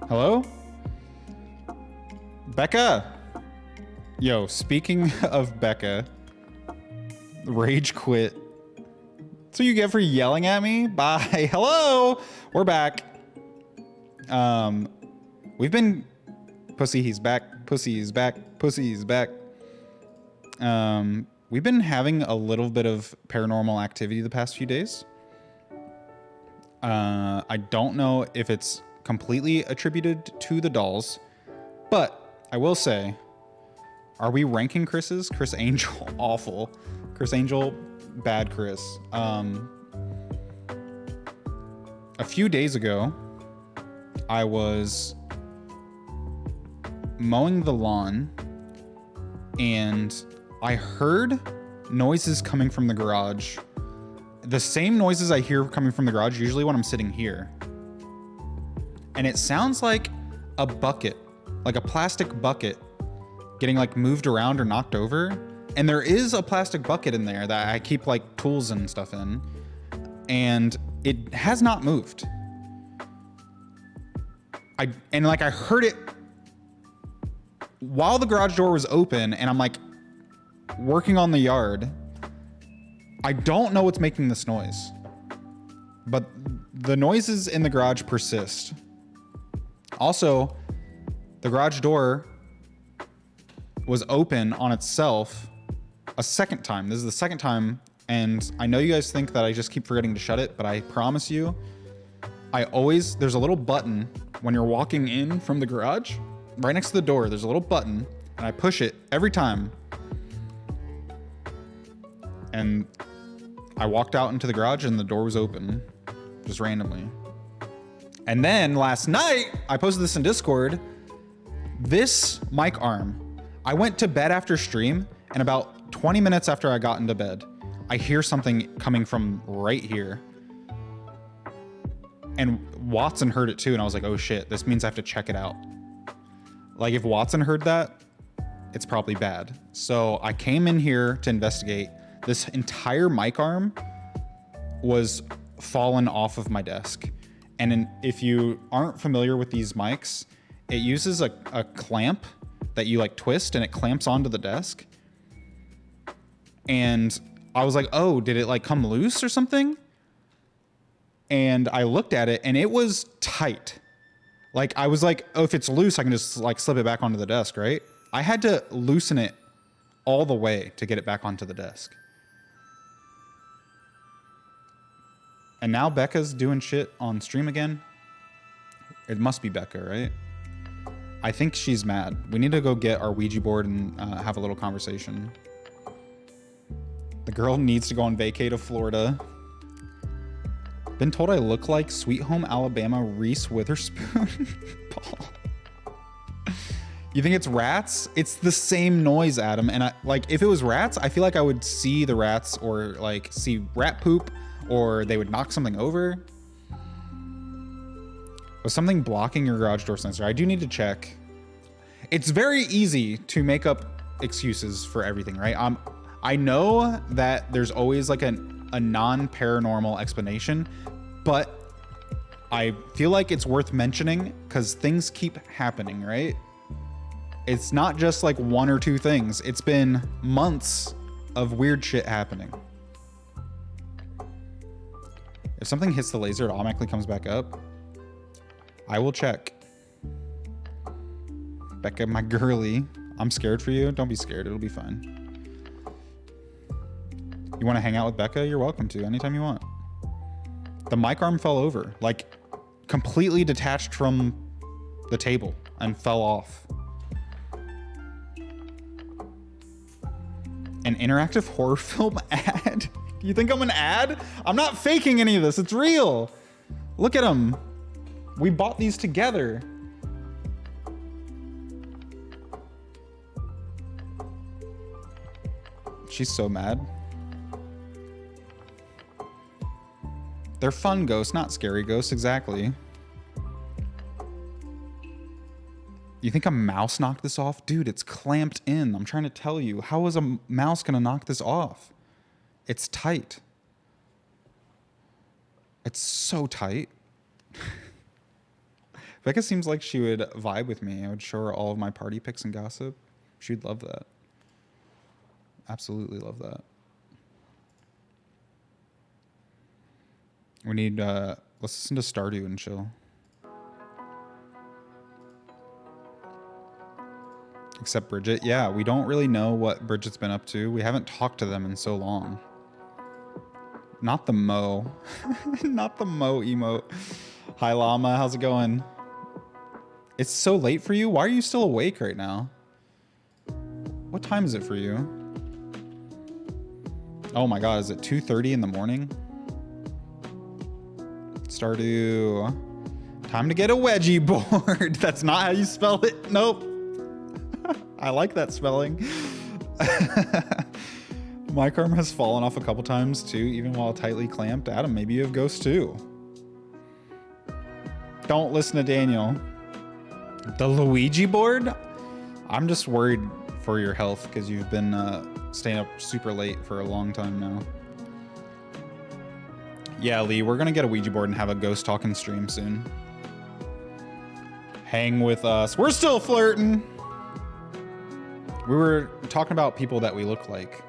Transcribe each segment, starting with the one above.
Hello? Becca! Yo, speaking of Becca, rage quit. That's what you get for yelling at me? Bye. Hello! We're back. We've been... Pussy, he's back. Pussy, he's back. Pussy, he's back. We've been having a little bit of paranormal activity the past few days. I don't know if it's completely attributed to the dolls, but I will say, are we ranking Chris's? Chris Angel, awful. Chris Angel, bad Chris. A few days ago, I was mowing the lawn and I heard noises coming from the garage. The same noises I hear coming from the garage usually when I'm sitting here. And it sounds like a bucket, like a plastic bucket getting like moved around or knocked over. And there is a plastic bucket in there that I keep like tools and stuff in. And it has not moved. I heard it while the garage door was open and I'm like working on the yard. I don't know what's making this noise, but the noises in the garage persist. Also, the garage door was open on itself a second time. This is the second time, and I know you guys think that I just keep forgetting to shut it, but I promise you, there's a little button when you're walking in from the garage, right next to the door, there's a little button, and I push it every time. And I walked out into the garage and the door was open, just randomly. And then last night, I posted this in Discord, this mic arm. I went to bed after stream, and about 20 minutes after I got into bed, I hear something coming from right here. And Watson heard it too, and I was like, oh shit, this means I have to check it out. Like if Watson heard that, it's probably bad. So I came in here to investigate. This entire mic arm was fallen off of my desk. And if you aren't familiar with these mics, it uses a clamp that you like twist and it clamps onto the desk. And I was like, oh, did it like come loose or something? And I looked at it and it was tight. Like I was like, oh, if it's loose, I can just like slip it back onto the desk, right? I had to loosen it all the way to get it back onto the desk. And now Becca's doing shit on stream again. It must be Becca, right? I think she's mad. We need to go get our Ouija board and have a little conversation. The girl needs to go on vacay to Florida. Been told I look like Sweet Home Alabama Reese Witherspoon. Paul. You think it's rats? It's the same noise, Adam. And if it was rats, I feel like I would see the rats or like see rat poop, or they would knock something over. Was something blocking your garage door sensor? I do need to check. It's very easy to make up excuses for everything, right? I know that there's always like a non-paranormal explanation, but I feel like it's worth mentioning because things keep happening, right? It's not just like one or two things. It's been months of weird shit happening. If something hits the laser, it automatically comes back up. I will check. Becca, my girly, I'm scared for you. Don't be scared. It'll be fine. You want to hang out with Becca? You're welcome to anytime you want. The mic arm fell over, like completely detached from the table and fell off. An interactive horror film ad? You think I'm an ad? I'm not faking any of this. It's real. Look at them. We bought these together. She's so mad. They're fun ghosts, not scary ghosts, exactly. You think a mouse knocked this off? Dude, it's clamped in. I'm trying to tell you. How is a mouse gonna knock this off? It's tight. It's so tight. Becca seems like she would vibe with me. I would show her all of my party pics and gossip. She'd love that. Absolutely love that. We need, let's listen to Stardew and chill. Except Bridget. Yeah, we don't really know what Bridget's been up to. We haven't talked to them in so long. Not the Mo. Not the Mo emote. Hi, Llama. How's it going? It's so late for you? Why are you still awake right now? What time is it for you? Oh my god, is it 2:30 in the morning? Stardew. Time to get a wedgie board. That's not how you spell it. Nope. I like that spelling. My karma has fallen off a couple times too, even while tightly clamped. Adam, maybe you have ghosts too. Don't listen to Daniel. The Luigi board? I'm just worried for your health because you've been staying up super late for a long time now. Yeah, Lee, we're gonna get a Ouija board and have a ghost talking stream soon. Hang with us. We're still flirting. We were talking about people that we look like.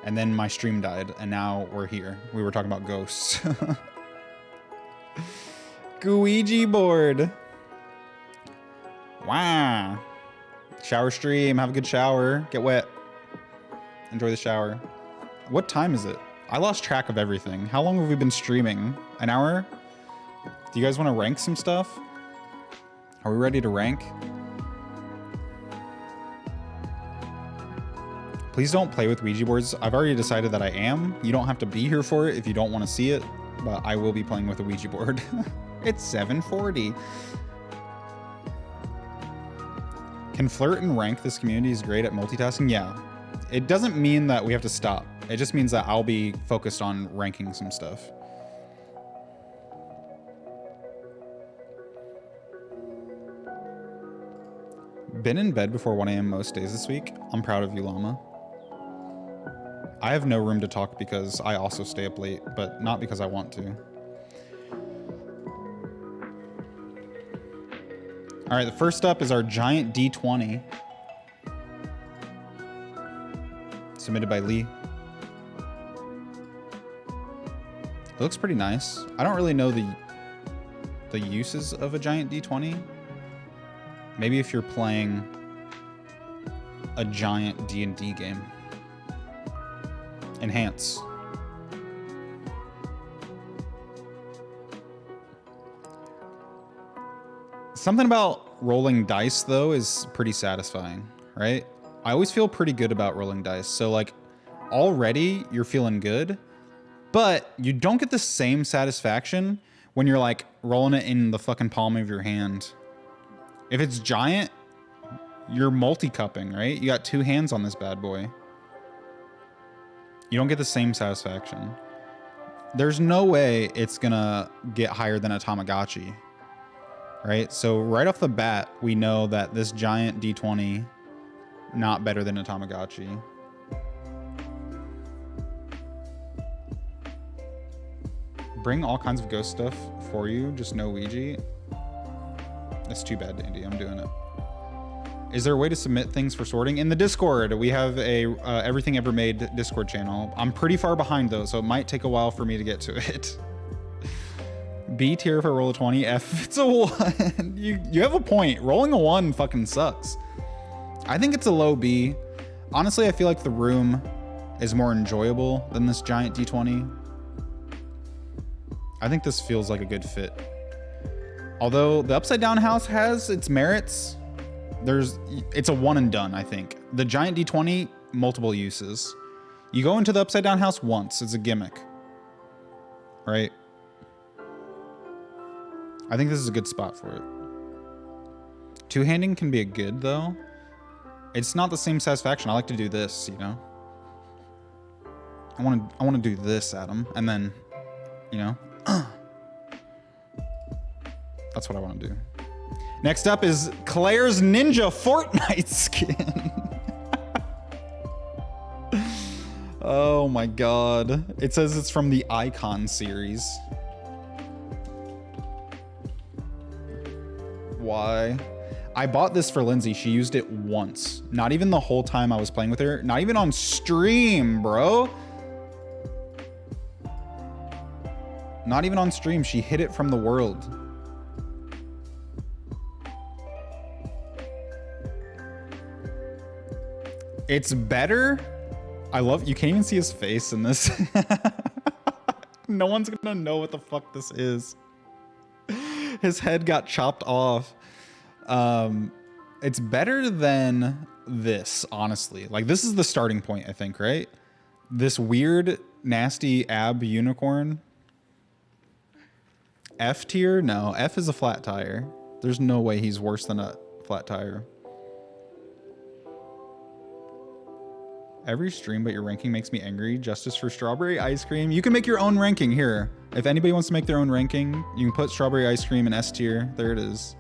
And then my stream died, and now we're here. We were talking about ghosts. Ouija board. Wow. Shower stream. Have a good shower. Get wet. Enjoy the shower. What time is it? I lost track of everything. How long have we been streaming? An hour? Do you guys want to rank some stuff? Are we ready to rank? Please don't play with Ouija boards. I've already decided that I am. You don't have to be here for it if you don't want to see it, but I will be playing with a Ouija board. It's 7:40. Can flirt and rank? This community is great at multitasking. Yeah. It doesn't mean that we have to stop. It just means that I'll be focused on ranking some stuff. Been in bed before 1 a.m. most days this week. I'm proud of you, Llama. I have no room to talk because I also stay up late, but not because I want to. All right, the first up is our giant D20. Submitted by Lee. It looks pretty nice. I don't really know the uses of a giant D20. Maybe if you're playing a giant D&D game. Enhance. Something about rolling dice, though, is pretty satisfying, right? I always feel pretty good about rolling dice. So, like, already you're feeling good, but you don't get the same satisfaction when you're, like, rolling it in the fucking palm of your hand. If it's giant, you're multi-cupping, right? You got two hands on this bad boy. You don't get the same satisfaction. There's no way it's gonna get higher than a Tamagotchi, right? So right off the bat, we know that this giant D20, not better than a Tamagotchi. Bring all kinds of ghost stuff for you, just no Ouija. That's too bad, Dandy. I'm doing it. Is there a way to submit things for sorting? In the Discord, we have a Everything Ever Made Discord channel. I'm pretty far behind though, so it might take a while for me to get to it. B tier if I roll a 20, F if it's a 1. You have a point. Rolling a 1 fucking sucks. I think it's a low B. Honestly, I feel like the room is more enjoyable than this giant D20. I think this feels like a good fit. Although the Upside Down House has its merits, it's a one and done, I think. The giant D20, multiple uses. You go into the Upside Down House once, it's a gimmick. Right? I think this is a good spot for it. Two-handing can be a good, though. It's not the same satisfaction. I like to do this, you know? I want to do this, Adam, and then, you know? That's what I want to do. Next up is Claire's Ninja Fortnite skin. Oh my god. It says it's from the Icon series. Why? I bought this for Lindsay. She used it once. Not even the whole time I was playing with her. Not even on stream, bro. Not even on stream. She hid it from the world. It's better. I love, you can't even see his face in this. No one's gonna know what the fuck this is. His head got chopped off. It's better than this, honestly. Like, this is the starting point, I think, right? This weird, nasty ab unicorn. F tier? No, F is a flat tire. There's no way he's worse than a flat tire. Every stream but your ranking makes me angry. Justice for strawberry ice cream. You can make your own ranking here. If anybody wants to make their own ranking, you can put strawberry ice cream in S tier. There it is.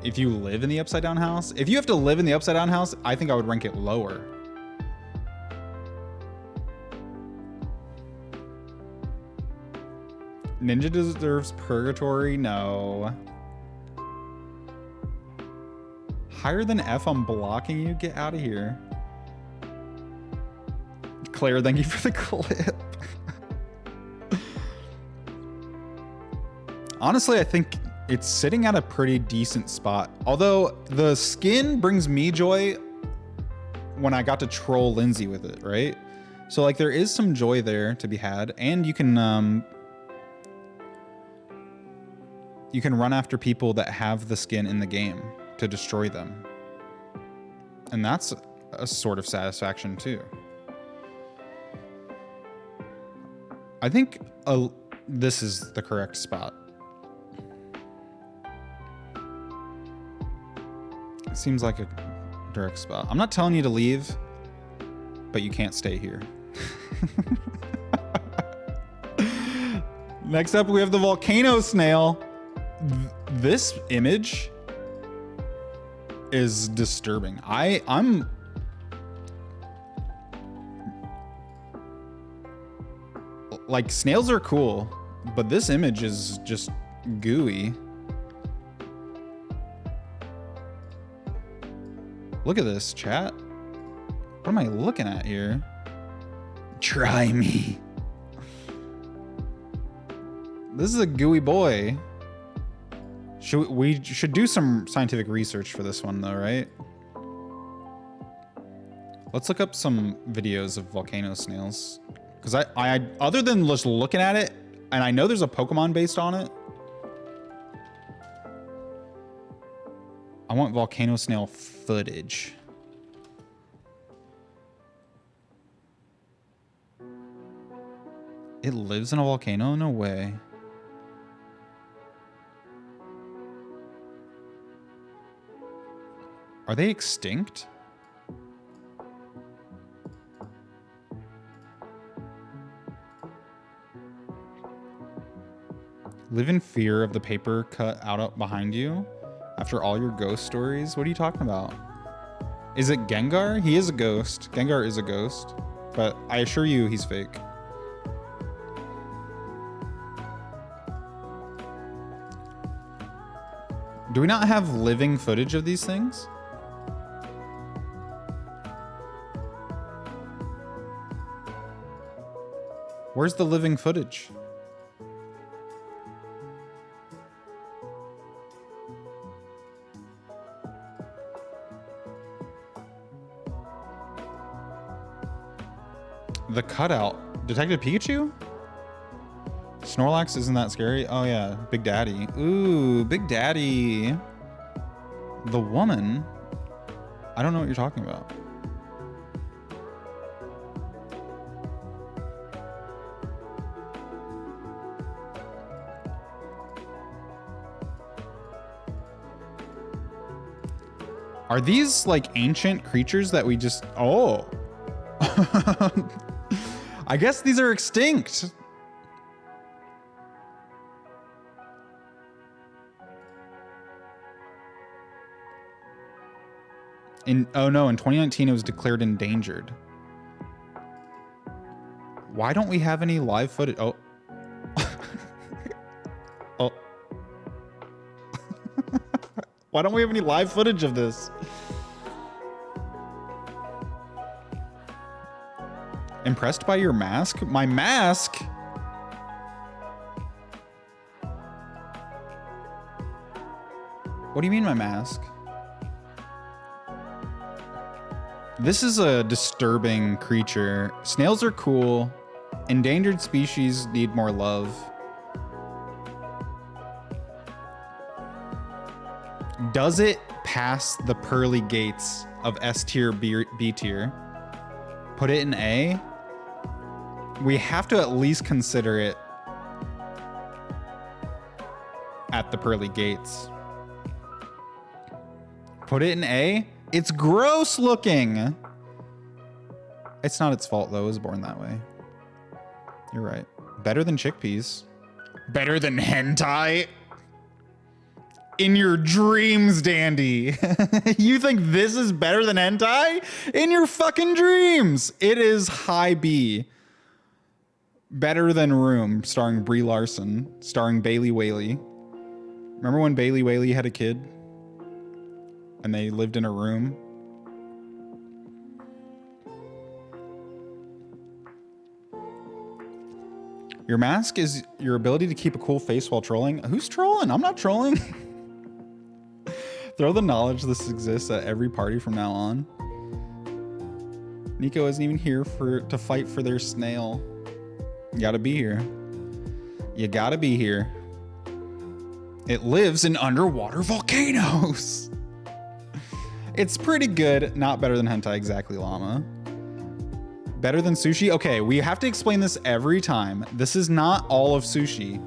If you live in the upside down house, if you have to live in the upside down house, I think I would rank it lower. Ninja deserves purgatory. No. Higher than F, I'm blocking you. Get out of here. Claire, thank you for the clip. Honestly, I think it's sitting at a pretty decent spot. Although the skin brings me joy when I got to troll Lindsay with it, right? So like there is some joy there to be had, and you can run after people that have the skin in the game to destroy them. And that's a sort of satisfaction too. I think this is the correct spot. It seems like a direct spot. I'm not telling you to leave, but you can't stay here. Next up, we have the volcano snail. This image is disturbing. I'm like, snails are cool, but this image is just gooey. Look at this, chat. What am I looking at here? Try me. This is a gooey boy. We should do some scientific research for this one though, right? Let's look up some videos of volcano snails. Because I other than just looking at it, and I know there's a Pokemon based on it, I want volcano snail footage. It lives in a volcano? No way. Are they extinct? Live in fear of the paper cut out behind you after all your ghost stories? What are you talking about? Is it Gengar? He is a ghost. Gengar is a ghost, but I assure you he's fake. Do we not have living footage of these things? Where's the living footage? The cutout. Detective Pikachu? Snorlax isn't that scary? Oh yeah, Big Daddy. Ooh, Big Daddy. The woman? I don't know what you're talking about. Are these like ancient creatures that we just... Oh. I guess these are extinct. Oh no, in 2019 it was declared endangered. Why don't we have any live footage? Oh. Oh. Why don't we have any live footage of this? Impressed by your mask? My mask? What do you mean my mask? This is a disturbing creature. Snails are cool. Endangered species need more love. Does it pass the pearly gates of S tier, B tier? Put it in A? We have to at least consider it at the pearly gates. Put it in A? It's gross looking. It's not its fault though, it was born that way. You're right. Better than chickpeas. Better than hentai? In your dreams, Dandy. You think this is better than hentai? In your fucking dreams. It is high B. Better than Room, starring Brie Larson, starring Bailey Whaley. Remember when Bailey Whaley had a kid? And they lived in a room? Your mask is your ability to keep a cool face while trolling. Who's trolling? I'm not trolling. Throw the knowledge this exists at every party from now on. Nico isn't even here to fight for their snail. You gotta be here. You gotta be here. It lives in underwater volcanoes. It's pretty good. Not better than hentai, exactly, llama. Better than sushi? Okay, we have to explain this every time. This is not all of sushi.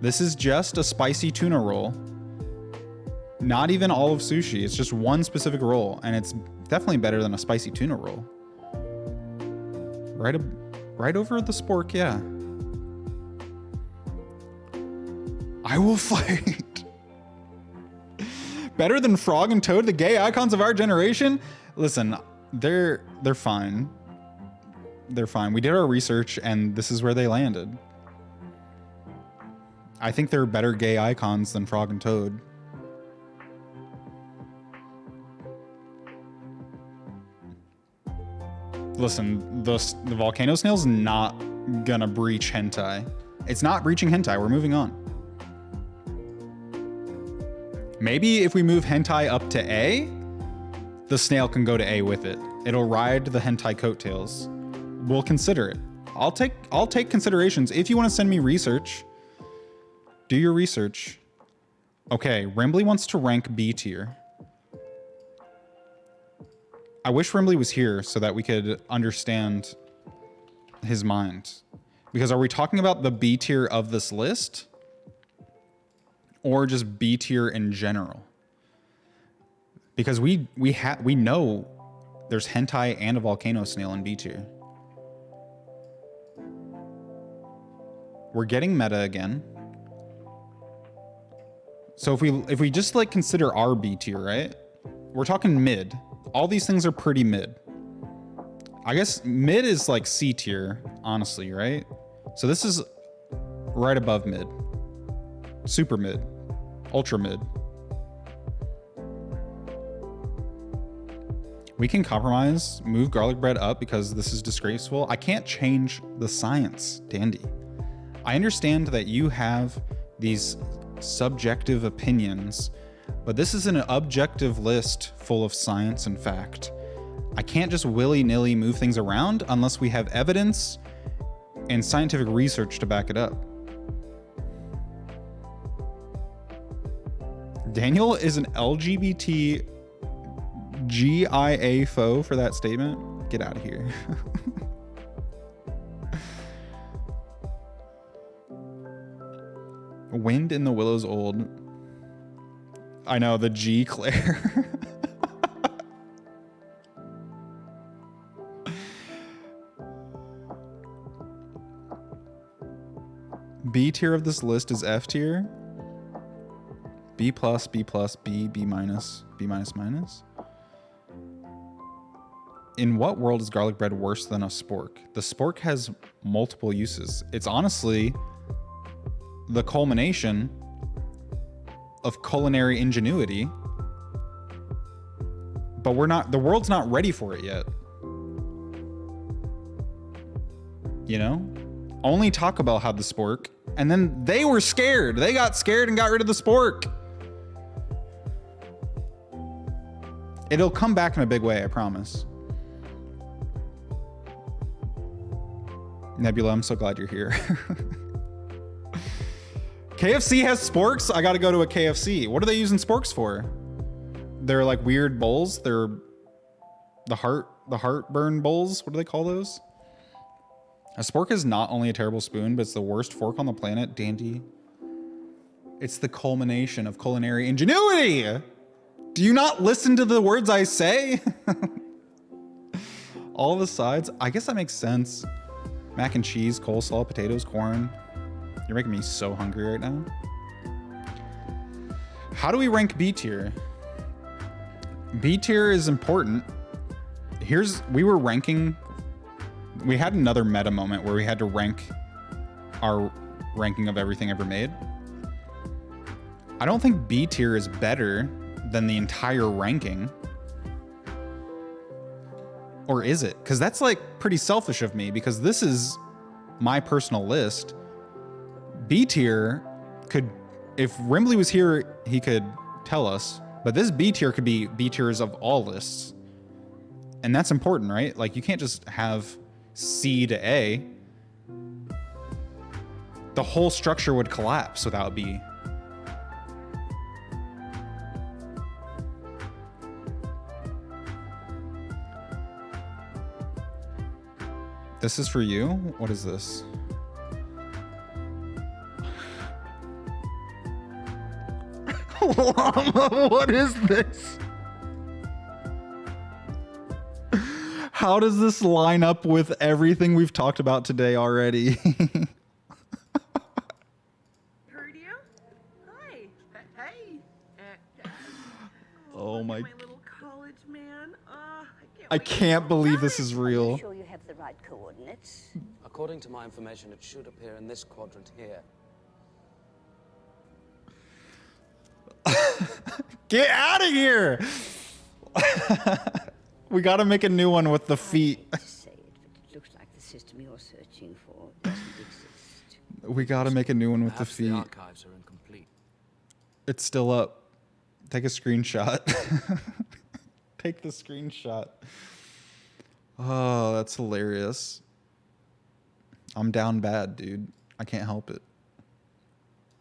This is just a spicy tuna roll. Not even all of sushi. It's just one specific roll, and it's definitely better than a spicy tuna roll. Right over the spork, yeah. I will fight. Better than Frog and Toad, the gay icons of our generation? Listen, they're fine. They're fine. We did our research, and this is where they landed. I think they're better gay icons than Frog and Toad. Listen, the volcano snail's not gonna breach hentai. It's not breaching hentai. We're moving on. Maybe if we move hentai up to A, the snail can go to A with it. It'll ride the hentai coattails. We'll consider it. I'll take considerations. If you want to send me research, do your research. Okay, Rimbly wants to rank B tier. I wish Rimbly was here so that we could understand his mind. Because are we talking about the B tier of this list? Or just B tier in general? Because we know there's hentai and a volcano snail in B tier. We're getting meta again. So if we just like consider our B tier, right? We're talking mid. All these things are pretty mid. I guess mid is like C tier, honestly, right? So this is right above mid. Super mid. Ultra mid. We can compromise, move garlic bread up because this is disgraceful. I can't change the science, Dandy. I understand that you have these subjective opinions, but this is an objective list full of science and fact. I can't just willy-nilly move things around unless we have evidence and scientific research to back it up. Daniel is an LGBT GIA foe for that statement. Get out of here. Wind in the Willows old. I know, the G Claire. B tier of this list is F tier. B plus, B plus, B, B minus, B minus minus. In what world is garlic bread worse than a spork? The spork has multiple uses. It's honestly the culmination of culinary ingenuity. But the world's not ready for it yet. You know? Only Taco Bell had the spork, and then they were scared. They got scared and got rid of the spork. It'll come back in a big way, I promise. Nebula, I'm so glad you're here. KFC has sporks? I gotta go to a KFC. What are they using sporks for? They're like weird bowls. They're the heartburn bowls. What do they call those? A spork is not only a terrible spoon, but it's the worst fork on the planet. Dandy. It's the culmination of culinary ingenuity. Do you not listen to the words I say? All the sides. I guess that makes sense. Mac and cheese, coleslaw, potatoes, corn. You're making me so hungry right now. How do we rank B tier? B tier is important. We were ranking. We had another meta moment where we had to rank our ranking of everything ever made. I don't think B tier is better than the entire ranking. Or is it? Because that's like pretty selfish of me, because this is my personal list. B tier could, if Rimley was here, he could tell us, but this B tier could be B tiers of all lists. And that's important, right? Like you can't just have C to A. The whole structure would collapse without B. This is for you? What is this? Llama, what is this? How does this line up with everything we've talked about today already? Heard you? Hi. Hey. Oh my. My little college man. I can't believe this is real. Are you sure you have the right coordinates? According to my information, it should appear in this quadrant here. Get out of here! We gotta make a new one with the feet. I hate to say it, but it looks like the system you're searching for doesn't exist. We gotta make a new one with Perhaps the feet. The archives are incomplete. It's still up. Take a screenshot. Take the screenshot. Oh, that's hilarious. I'm down bad, dude. I can't help it.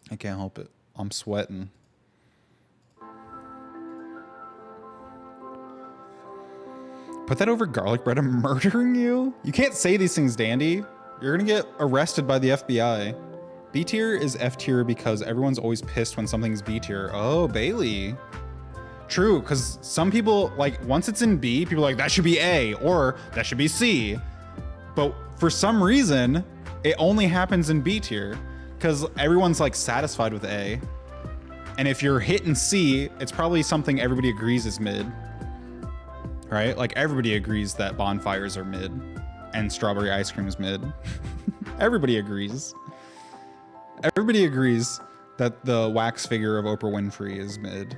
I can't help it. I'm sweating. Put that over garlic bread. I'm murdering you? You can't say these things, Dandy. You're gonna get arrested by the FBI. B tier is F tier because everyone's always pissed when something's B tier. Oh, Bailey. True, because some people, like, once it's in B, people are like, that should be A, or that should be C. But for some reason, it only happens in B tier, because everyone's, like, satisfied with A. And if you're hitting C, it's probably something everybody agrees is mid. Right? Like, everybody agrees that bonfires are mid, and strawberry ice cream is mid. Everybody agrees. Everybody agrees that the wax figure of Oprah Winfrey is mid.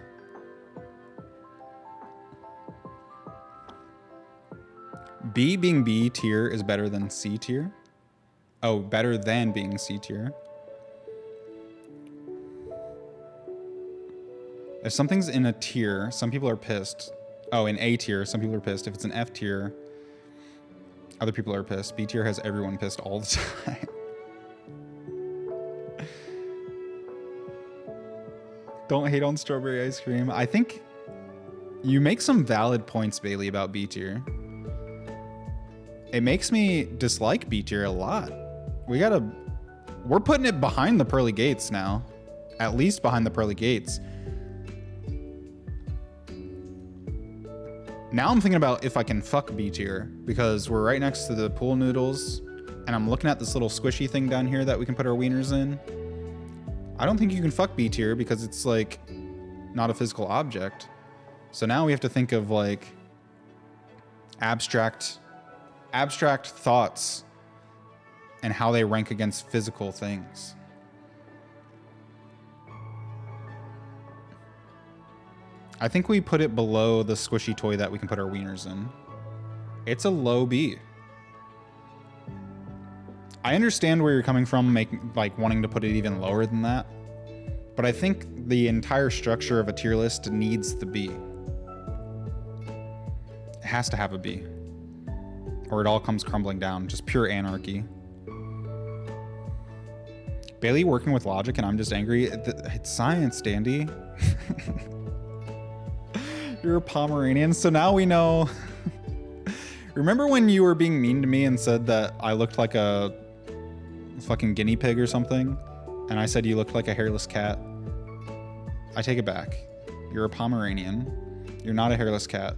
B being B tier is better than C tier. Oh, better than being C tier. If something's in a tier, some people are pissed. Oh, in A tier, some people are pissed. If it's an F tier, other people are pissed. B tier has everyone pissed all the time. Don't hate on strawberry ice cream. I think you make some valid points, Bailey, about B tier. It makes me dislike B tier a lot. We're putting it behind the pearly gates now. At least behind the pearly gates. Now I'm thinking about if I can fuck B tier, because we're right next to the pool noodles, and I'm looking at this little squishy thing down here that we can put our wieners in. I don't think you can fuck B tier because it's like not a physical object. So now we have to think of like abstract thoughts and how they rank against physical things. I think we put it below the squishy toy that we can put our wieners in. It's a low B. I understand where you're coming from, wanting to put it even lower than that. But I think the entire structure of a tier list needs the B. It has to have a B. Or it all comes crumbling down. Just pure anarchy. Bailey working with logic and I'm just angry. It's science, Dandy. You're a Pomeranian, so now we know. Remember when you were being mean to me and said that I looked like a fucking guinea pig or something? And I said you looked like a hairless cat? I take it back. You're a Pomeranian. You're not a hairless cat.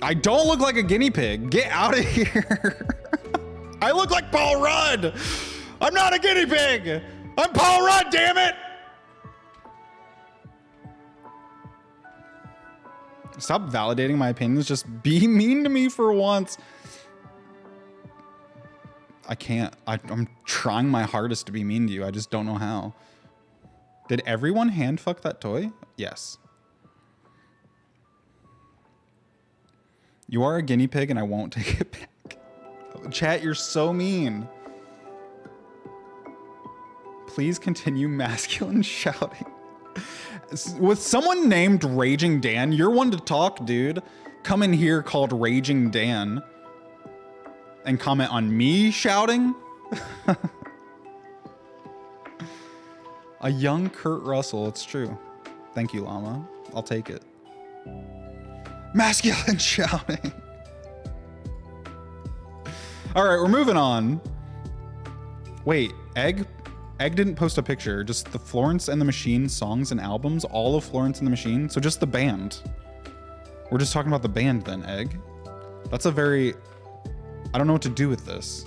I don't look like a guinea pig. Get out of here. I look like Paul Rudd. I'm not a guinea pig. I'm Paul Rudd, damn it. Stop validating my opinions. Just be mean to me for once. I can't. I'm trying my hardest to be mean to you. I just don't know how. Did everyone hand fuck that toy? Yes. You are a guinea pig and I won't take it back. Chat, you're so mean. Please continue masculine shouting. With someone named Raging Dan, you're one to talk, dude. Come in here called Raging Dan and comment on me shouting. A young Kurt Russell, it's true. Thank you, Llama. I'll take it. Masculine shouting. All right, we're moving on. Wait, Egg didn't post a picture. Just the Florence and the Machine songs and albums, all of Florence and the Machine. So just the band. We're just talking about the band then, Egg. That's a very, I don't know what to do with this.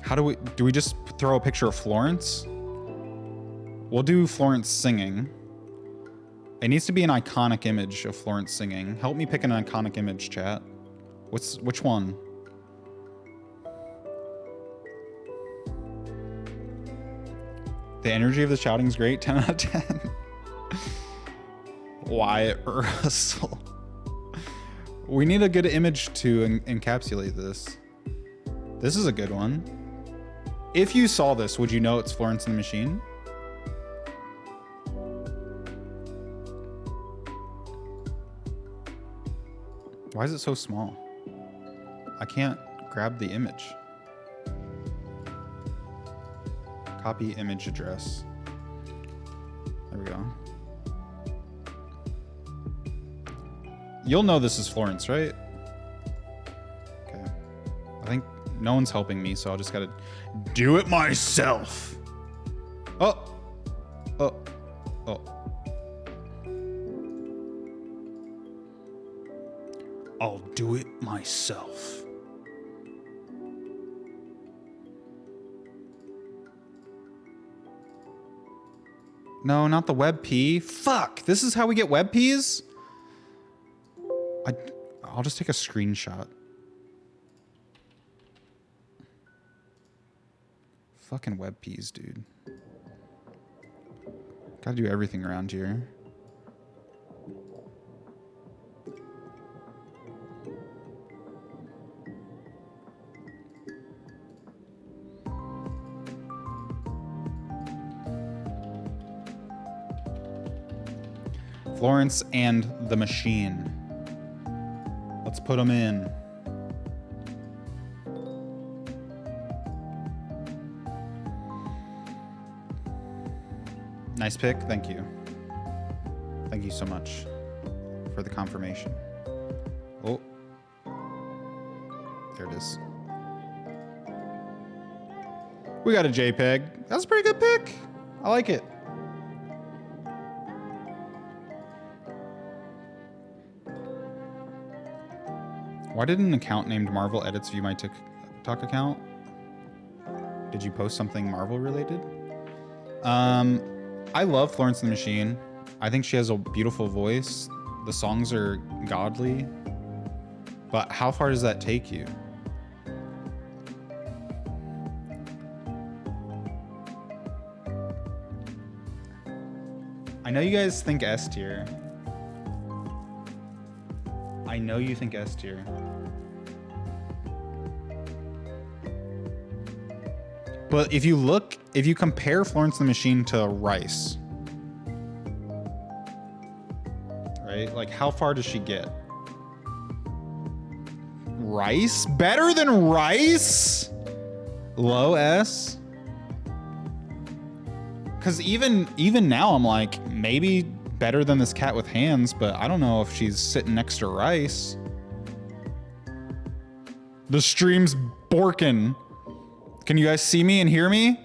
How do we just throw a picture of Florence? We'll do Florence singing. It needs to be an iconic image of Florence singing. Help me pick an iconic image, chat. Which one? The energy of the shouting is great. 10 out of 10. Wyatt Russell. We need a good image to encapsulate this. This is a good one. If you saw this, would you know it's Florence and the Machine? Why is it so small? I can't grab the image. Copy image address. There we go. You'll know this is Florence, right? Okay. I think no one's helping me, so I'll just gotta do it myself. Oh. Oh. Oh. I'll do it myself. No, not the web P. Fuck, this is how we get web Ps? I'll just take a screenshot. Fucking web Ps, dude. Gotta do everything around here. Florence and the Machine. Let's put them in. Nice pick. Thank you. Thank you so much for the confirmation. Oh. There it is. We got a JPEG. That's a pretty good pick. I like it. Why did an account named Marvel Edits view my TikTok account? Did you post something Marvel related? I love Florence and the Machine. I think she has a beautiful voice. The songs are godly. But how far does that take you? I know you guys think S tier. I know you think S tier. But if you compare Florence and the Machine to Rice, right? Like, how far does she get? Rice? Better than Rice? Low S? Because even now, I'm like, maybe better than this cat with hands, but I don't know if she's sitting next to Rice. The stream's borkin'. Can you guys see me and hear me?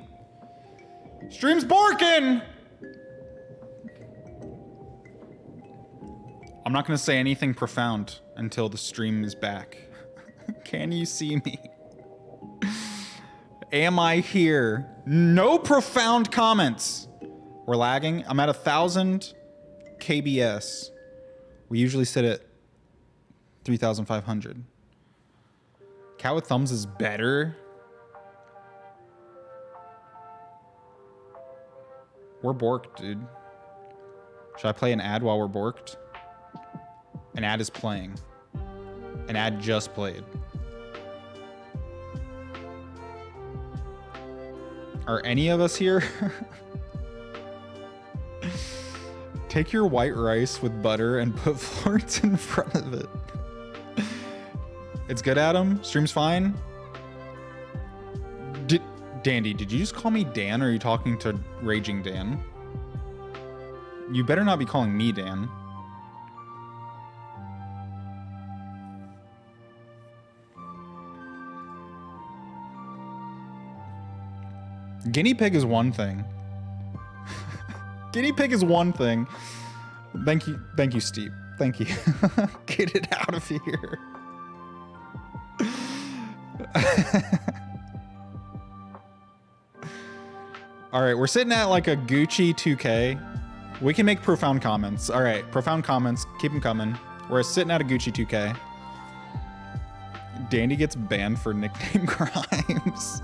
Stream's borkin'! I'm not gonna say anything profound until the stream is back. Can you see me? Am I here? No profound comments. We're lagging. I'm at 1,000 KBS. We usually sit at 3,500. Cat with thumbs is better. We're borked, dude. Should I play an ad while we're borked? An ad is playing. An ad just played. Are any of us here? Take your white rice with butter and put Florence in front of it. It's good, Adam? Stream's fine? Dandy, did you just call me Dan, or are you talking to Raging Dan? You better not be calling me Dan. Guinea pig is one thing. Guinea pig is one thing. Thank you, Steve. Thank you. Get it out of here. All right, we're sitting at like a Gucci 2K. We can make profound comments. All right, profound comments. Keep them coming. We're sitting at a Gucci 2K. Dandy gets banned for nickname crimes.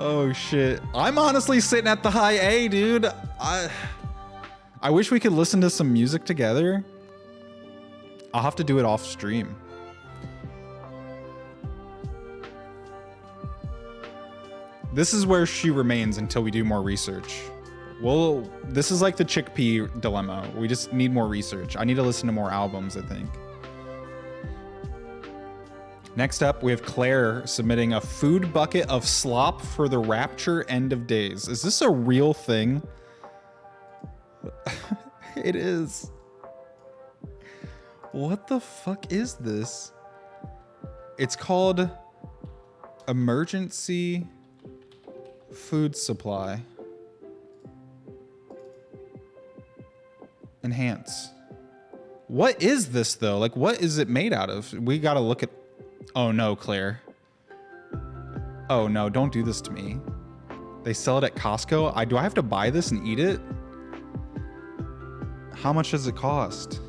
Oh shit. I'm honestly sitting at the high A, dude. I wish we could listen to some music together. I'll have to do it off stream. This is where she remains until we do more research. Well, this is like the chickpea dilemma. We just need more research. I need to listen to more albums, I think. Next up, we have Claire submitting a food bucket of slop for the Rapture end of days. Is this a real thing? It is. What the fuck is this? It's called Emergency Food Supply. Enhance. What is this though? Like, what is it made out of? We gotta look at. Oh no, Claire. Oh no, don't do this to me. They sell it at Costco. Do I have to buy this and eat it? How much does it cost?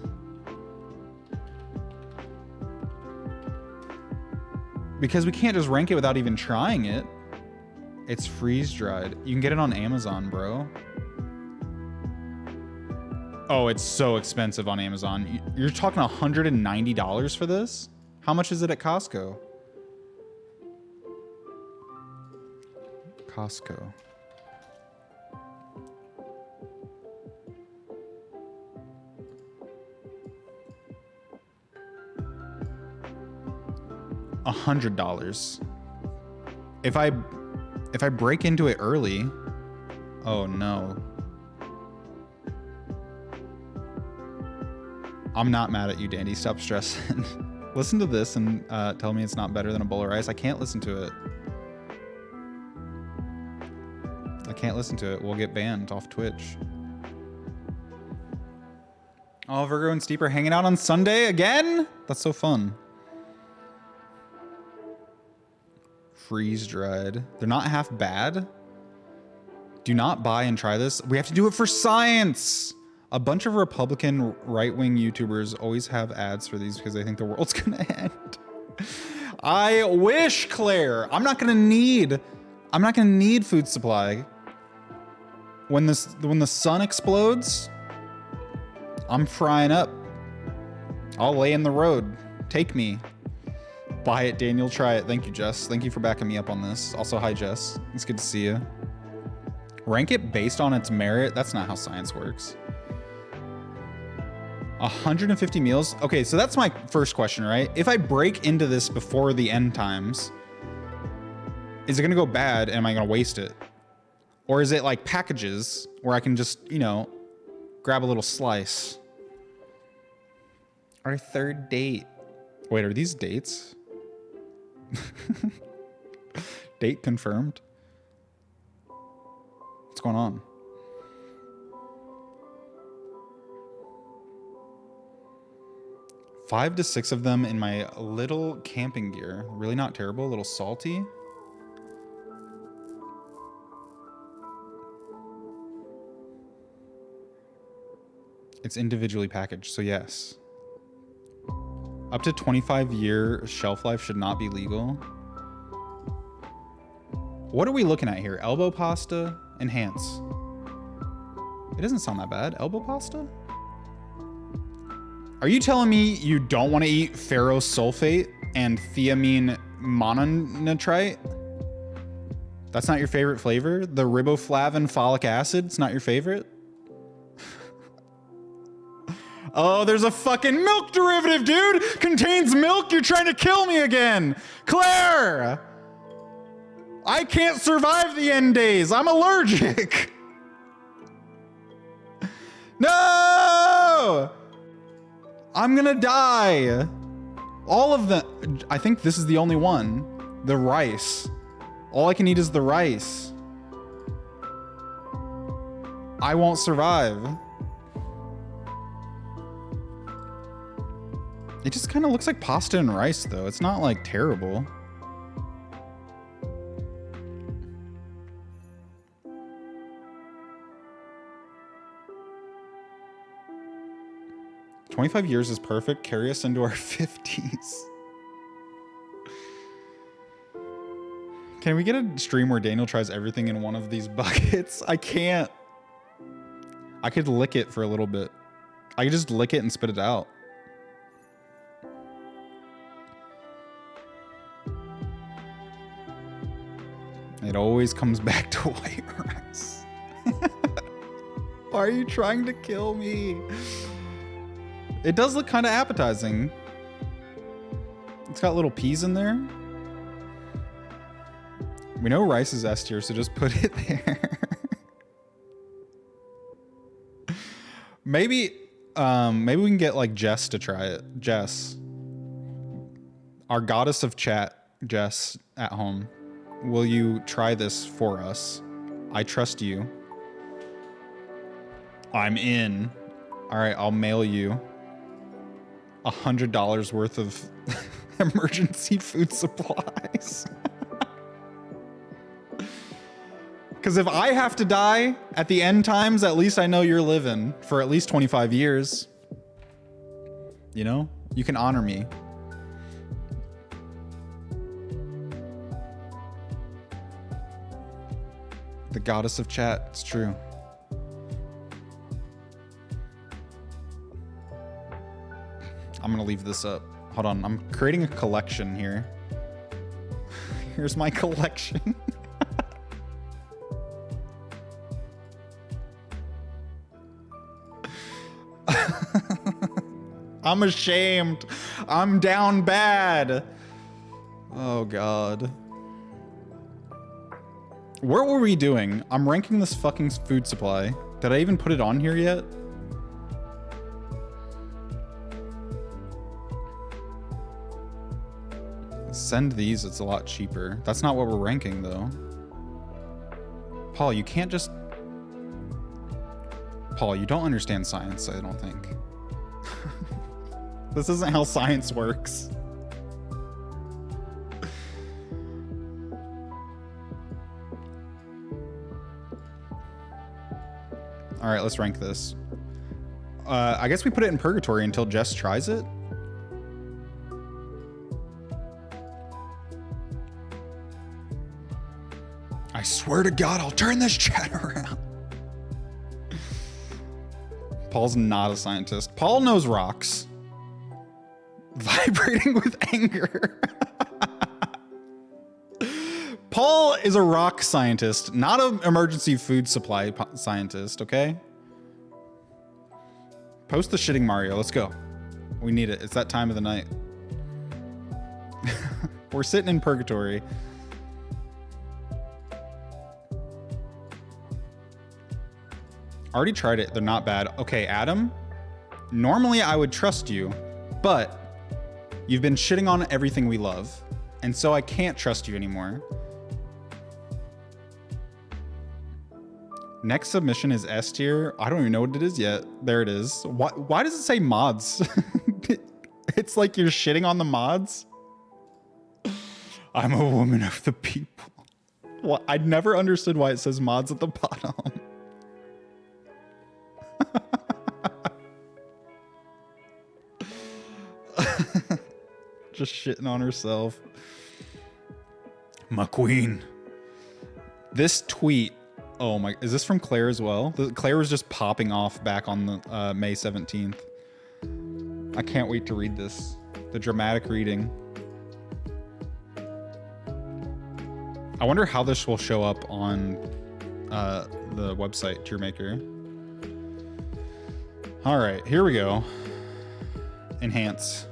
Because we can't just rank it without even trying it. It's freeze dried. You can get it on Amazon, bro. Oh, it's so expensive on Amazon. You're talking $190 for this? How much is it at Costco? Costco. $100. If I break into it early, oh no. I'm not mad at you, Dandy. Stop stressing. Listen to this and tell me it's not better than a bowl of rice. I can't listen to it. I can't listen to it. We'll get banned off Twitch. Oh, Virgo and Steep are hanging out on Sunday again? That's so fun. Freeze dried. They're not half bad. Do not buy and try this. We have to do it for science. A bunch of Republican right-wing YouTubers always have ads for these because they think the world's gonna end. I wish, Claire. I'm not gonna need food supply. When the sun explodes, I'm frying up. I'll lay in the road. Take me. Buy it, Daniel. Try it. Thank you, Jess. Thank you for backing me up on this. Also, hi, Jess. It's good to see you. Rank it based on its merit. That's not how science works. 150 meals. Okay, so that's my first question, right? If I break into this before the end times, is it gonna go bad and am I gonna waste it? Or is it like packages where I can just, you know, grab a little slice? Our third date. Wait, are these dates? Date confirmed. What's going on? Five to six of them in my little camping gear. Really not terrible, a little salty. It's individually packaged, so yes. Up to 25-year shelf life should not be legal. What are we looking at here? Elbow pasta, enhance. It doesn't sound that bad. Elbow pasta? Are you telling me you don't want to eat ferrous sulfate and thiamine mononitrite? That's not your favorite flavor? The riboflavin folic acid, it's not your favorite? Oh, there's a fucking milk derivative, dude! Contains milk? You're trying to kill me again! Claire! I can't survive the end days. I'm allergic. No! I'm gonna die. All of them. I think this is the only one. The rice. All I can eat is the rice. I won't survive. It just kind of looks like pasta and rice, though. It's not like terrible. "25 years is perfect. Carry us into our 50s. Can we get a stream where Daniel tries everything in one of these buckets? I can't. I could lick it for a little bit. I could just lick it and spit it out. It always comes back to white rice. Why are you trying to kill me? It does look kind of appetizing. It's got little peas in there. We know rice is S tier, so just put it there. Maybe we can get like Jess to try it. Jess. Our goddess of chat, Jess, at home. Will you try this for us? I trust you. I'm in. All right, I'll mail you $100 worth of emergency food supplies. Because if I have to die at the end times, at least I know you're living for at least 25 years. You know? You can honor me. The goddess of chat, it's true. I'm gonna leave this up. Hold on, I'm creating a collection here. Here's my collection. I'm ashamed. I'm down bad. Oh God. What were we doing? I'm ranking this fucking food supply. Did I even put it on here yet? Send these, it's a lot cheaper. That's not what we're ranking though. Paul, you can't just... Paul, you don't understand science, I don't think. This isn't how science works. All right, let's rank this. I guess we put it in purgatory until Jess tries it. I swear to God, I'll turn this chat around. Paul's not a scientist. Paul knows rocks. Vibrating with anger. Paul is a rock scientist, not an emergency food supply scientist, okay? Post the shitting Mario. Let's go. We need it. It's that time of the night. We're sitting in purgatory. Already tried it. They're not bad. Okay, Adam. Normally I would trust you, but you've been shitting on everything we love, and so I can't trust you anymore. Next submission is S tier. I don't even know what it is yet. There it is. Why does it say mods? It's like you're shitting on the mods. I'm a woman of the people. Well, I never understood why it says mods at the bottom. Just shitting on herself. My queen. This tweet. Oh my, is this from Claire as well? Claire was just popping off back on the May 17th. I can't wait to read this. The dramatic reading. I wonder how this will show up on the website, Tiermaker. All right, here we go. Enhance.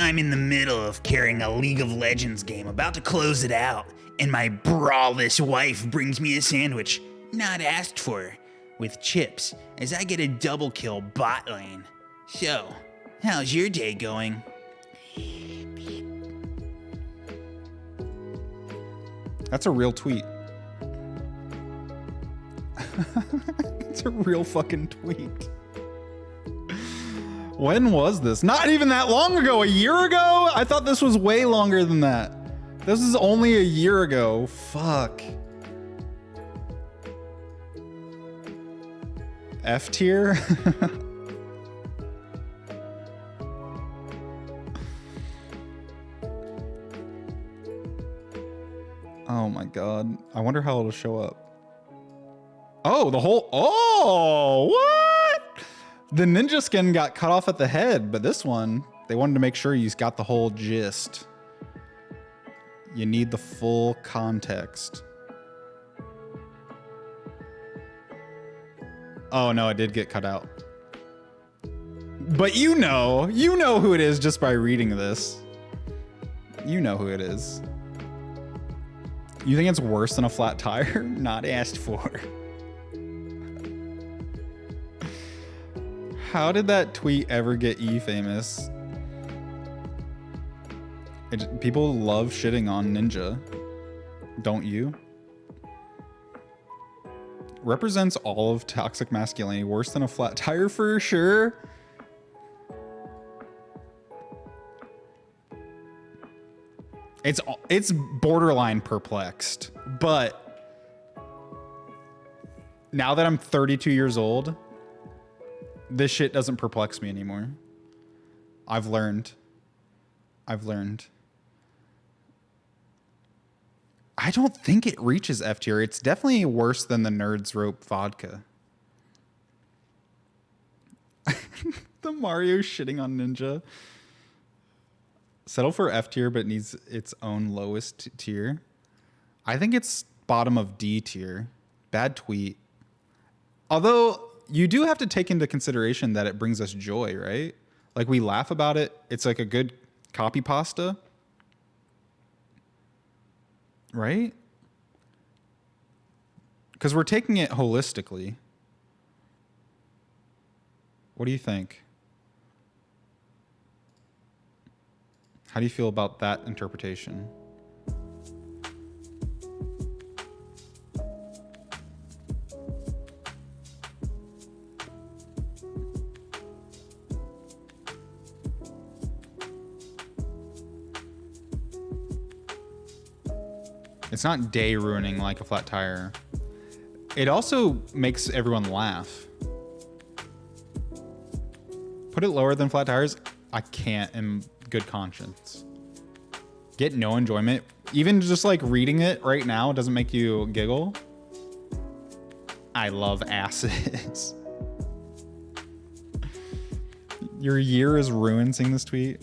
I'm in the middle of carrying a League of Legends game, about to close it out, and my brawless wife brings me a sandwich, not asked for, with chips, as I get a double kill bot lane. So, how's your day going? That's a real tweet. It's a real fucking tweet. When was this? Not even that long ago. A year ago? I thought this was way longer than that. This is only a year ago. Fuck. F tier? Oh my god. I wonder how it'll show up. Oh, the whole... Oh, what? The ninja skin got cut off at the head, but this one, they wanted to make sure you got the whole gist. You need the full context. Oh no, it did get cut out. But you know who it is just by reading this. You know who it is. You think it's worse than a flat tire? Not asked for. How did that tweet ever get famous? People love shitting on Ninja. Don't you? Represents all of toxic masculinity. Worse than a flat tire for sure. It's borderline perplexed, but now that I'm 32 years old, this shit doesn't perplex me anymore. I've learned. I don't think it reaches F tier. It's definitely worse than the Nerds Rope vodka. The Mario shitting on Ninja. Settle for F tier, but needs its own lowest tier. I think it's bottom of D tier. Bad tweet. Although you do have to take into consideration that it brings us joy, right? Like we laugh about it. It's like a good copy pasta. Right? Because we're taking it holistically. What do you think? How do you feel about that interpretation? It's not day ruining like a flat tire. It also makes everyone laugh. Put it lower than flat tires? I can't in good conscience. Get no enjoyment Even just like reading it right now doesn't make you giggle. I love asses. Your year is ruined seeing this tweet.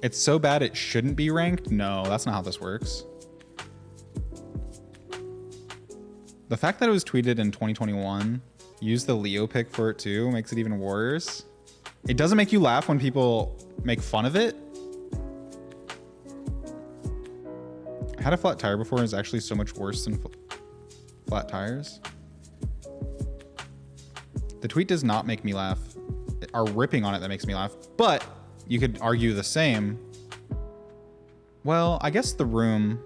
It's so bad it shouldn't be ranked? No, that's not how this works. The fact that it was tweeted in 2021, use the Leo pick for it too, makes it even worse. It doesn't make you laugh when people make fun of it. I had a flat tire before and it's actually so much worse than flat tires. The tweet does not make me laugh. Are ripping on it that makes me laugh, but you could argue the same. Well, I guess the room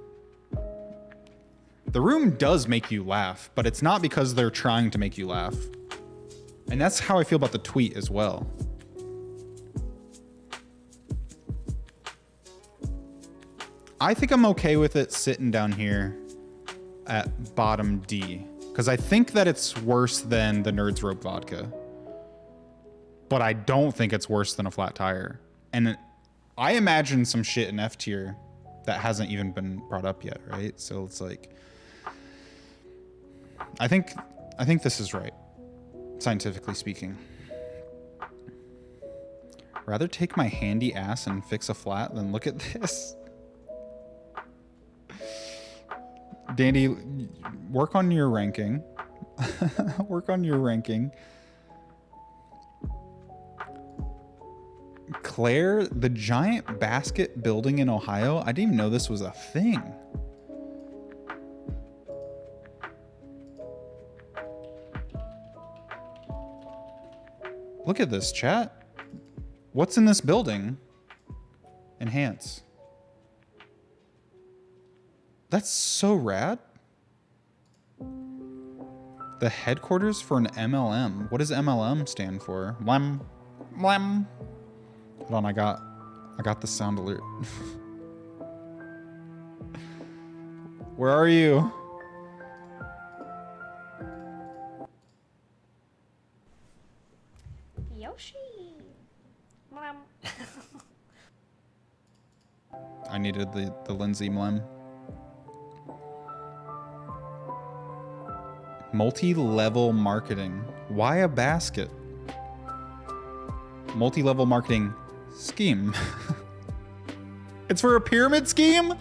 does make you laugh, but it's not because they're trying to make you laugh. And that's how I feel about the tweet as well. I think I'm okay with it sitting down here at bottom D, because I think that it's worse than the Nerds Rope Vodka. But I don't think it's worse than a flat tire. And I imagine some shit in F tier that hasn't even been brought up yet, right? So it's like, I think this is right, scientifically speaking. Rather take my handy ass and fix a flat than look at this. Dandy, work on your ranking. Work on your ranking. Claire, the giant basket building in Ohio. I didn't even know this was a thing. Look at this, chat. What's in this building? Enhance. That's so rad. The headquarters for an MLM. What does MLM stand for? Mlem. Mlem. Hold on, I got the sound alert. Where are you? Yoshi. Mlem. I needed the Lindsay Mlem. Multi-level marketing. Why a basket? Multi-level marketing scheme. It's for a pyramid scheme?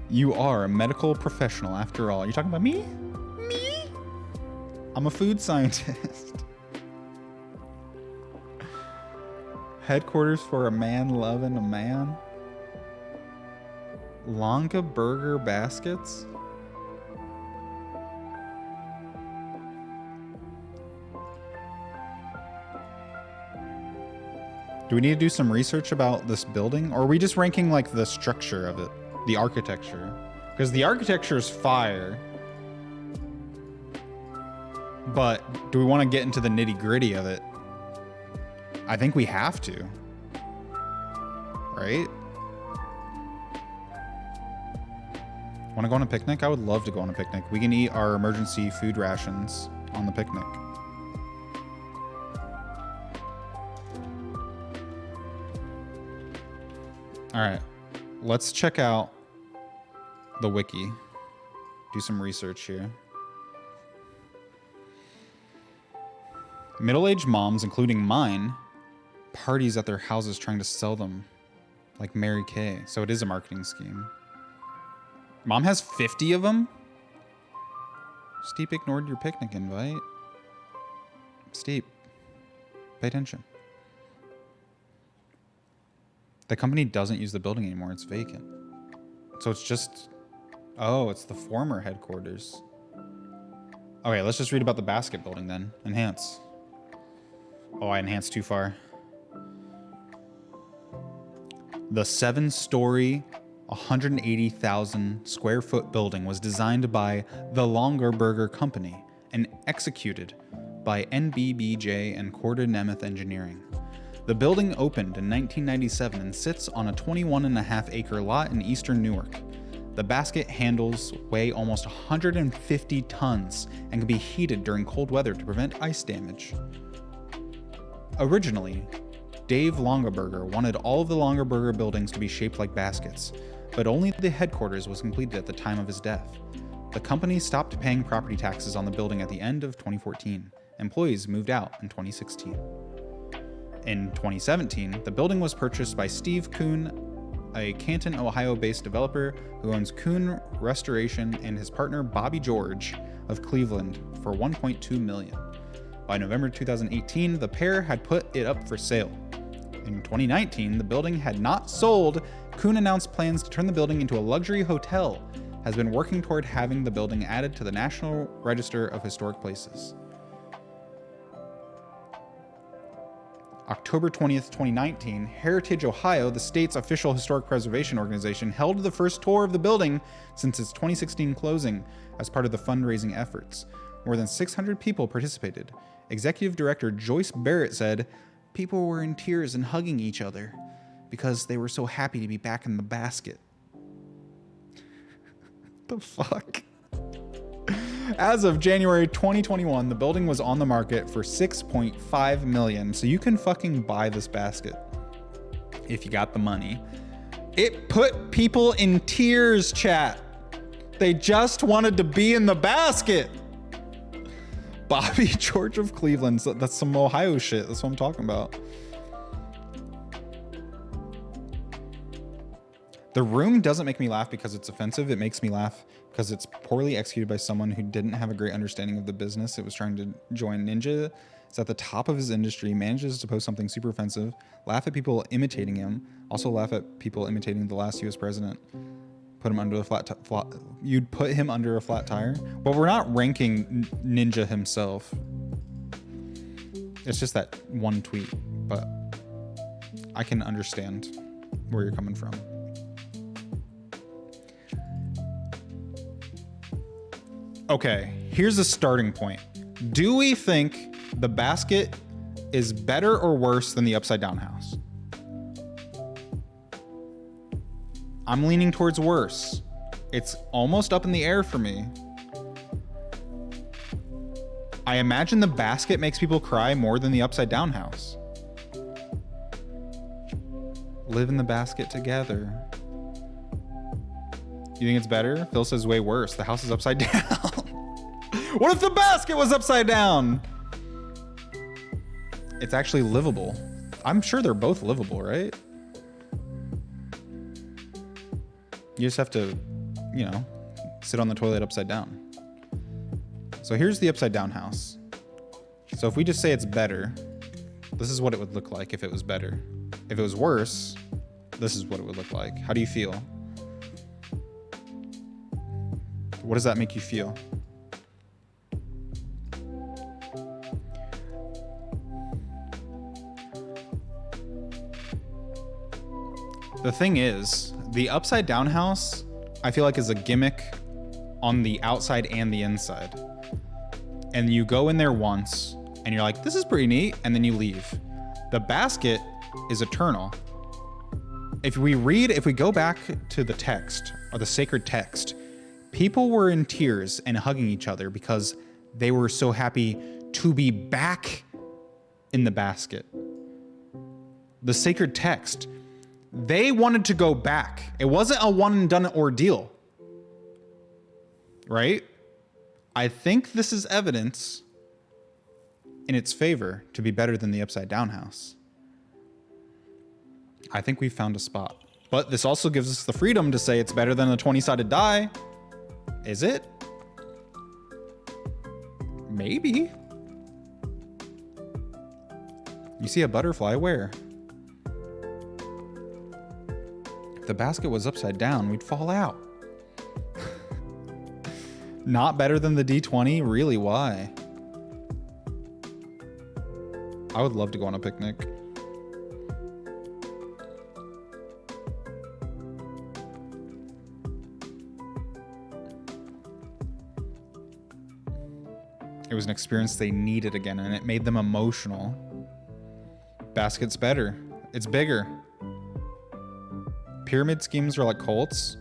You are a medical professional after all. You're talking about me? Me? I'm a food scientist. Headquarters for a man loving a man. Longa Burger Baskets. Do we need to do some research about this building? Or are we just ranking like the structure of it? The architecture? Because the architecture is fire. But do we want to get into the nitty gritty of it? I think we have to. Right? Want to go on a picnic? I would love to go on a picnic. We can eat our emergency food rations on the picnic. All right. Let's check out the wiki. Do some research here. Middle-aged moms, including mine, parties at their houses trying to sell them like Mary Kay. So it is a marketing scheme. Mom has 50 of them? Steep ignored your picnic invite. Steep, pay attention. The company doesn't use the building anymore. It's vacant. So it's just... Oh, it's the former headquarters. Okay, let's just read about the basket building then. Enhance. Oh, I enhanced too far. The 7-story, 180,000 square foot building was designed by the Longer Burger Company and executed by NBBJ and Corda Nemeth Engineering. The building opened in 1997 and sits on a 21.5-acre lot in eastern Newark. The basket handles weigh almost 150 tons and can be heated during cold weather to prevent ice damage. Originally, Dave Longaberger wanted all of the Longaberger buildings to be shaped like baskets, but only the headquarters was completed at the time of his death. The company stopped paying property taxes on the building at the end of 2014. Employees moved out in 2016. In 2017, the building was purchased by Steve Kuhn, a Canton, Ohio-based developer who owns Kuhn Restoration, and his partner Bobby George of Cleveland for $1.2 million. By November 2018, the pair had put it up for sale. In 2019, the building had not sold. Kuhn announced plans to turn the building into a luxury hotel, has been working toward having the building added to the National Register of Historic Places. October 20th, 2019, Heritage Ohio, the state's official historic preservation organization, held the first tour of the building since its 2016 closing as part of the fundraising efforts. More than 600 people participated. Executive Director Joyce Barrett said, "People were in tears and hugging each other because they were so happy to be back in the basket." The fuck? As of January 2021, the building was on the market for $6.5 million, so you can fucking buy this basket if you got the money. It put people in tears, chat. They just wanted to be in the basket. Bobby George of Cleveland, that's some Ohio shit. That's what I'm talking about. The room doesn't make me laugh because it's offensive. It makes me laugh because it's poorly executed by someone who didn't have a great understanding of the business it was trying to join. Ninja is at the top of his industry, manages to post something super offensive, laugh at people imitating him, also laugh at people imitating the last US president. Put him under the you'd put him under a flat tire? Well, we're not ranking Ninja himself. It's just that one tweet, but I can understand where you're coming from. Okay, here's a starting point. Do we think the basket is better or worse than the upside down house? I'm leaning towards worse. It's almost up in the air for me. I imagine the basket makes people cry more than the upside down house. Live in the basket together. You think it's better? Phil says way worse. The house is upside down. What if the basket was upside down? It's actually livable. I'm sure they're both livable, right? You just have to, you know, sit on the toilet upside down. So here's the upside down house. So if we just say it's better, this is what it would look like if it was better. If it was worse, this is what it would look like. How do you feel? What does that make you feel? The thing is, the upside down house, I feel like is a gimmick on the outside and the inside. And you go in there once and you're like, this is pretty neat, and then you leave. The basket is eternal. If we go back to the text or the sacred text, people were in tears and hugging each other because they were so happy to be back in the basket. The sacred text, they wanted to go back. It wasn't a one and done ordeal, right? I think this is evidence in its favor to be better than the upside down house. I think we've found a spot. But this also gives us the freedom to say it's better than a 20-sided die. Is it? Maybe. You see a butterfly where? If the basket was upside down, we'd fall out. Not better than the D20? Really, why? I would love to go on a picnic. It was an experience they needed again, and it made them emotional. Basket's better. It's bigger. Pyramid schemes are like cults.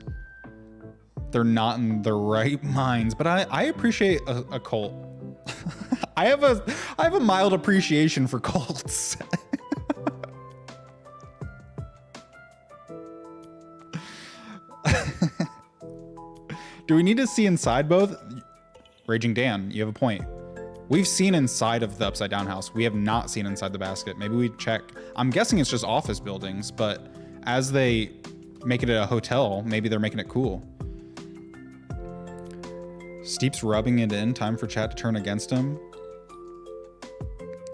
They're not in their right minds, but I appreciate a cult. I have a mild appreciation for cults. Do we need to see inside both? Raging Dan, you have a point. We've seen inside of the upside down house. We have not seen inside the basket. Maybe we check. I'm guessing it's just office buildings, but as they make it a hotel, maybe they're making it cool. Steep's rubbing it in. Time for chat to turn against him.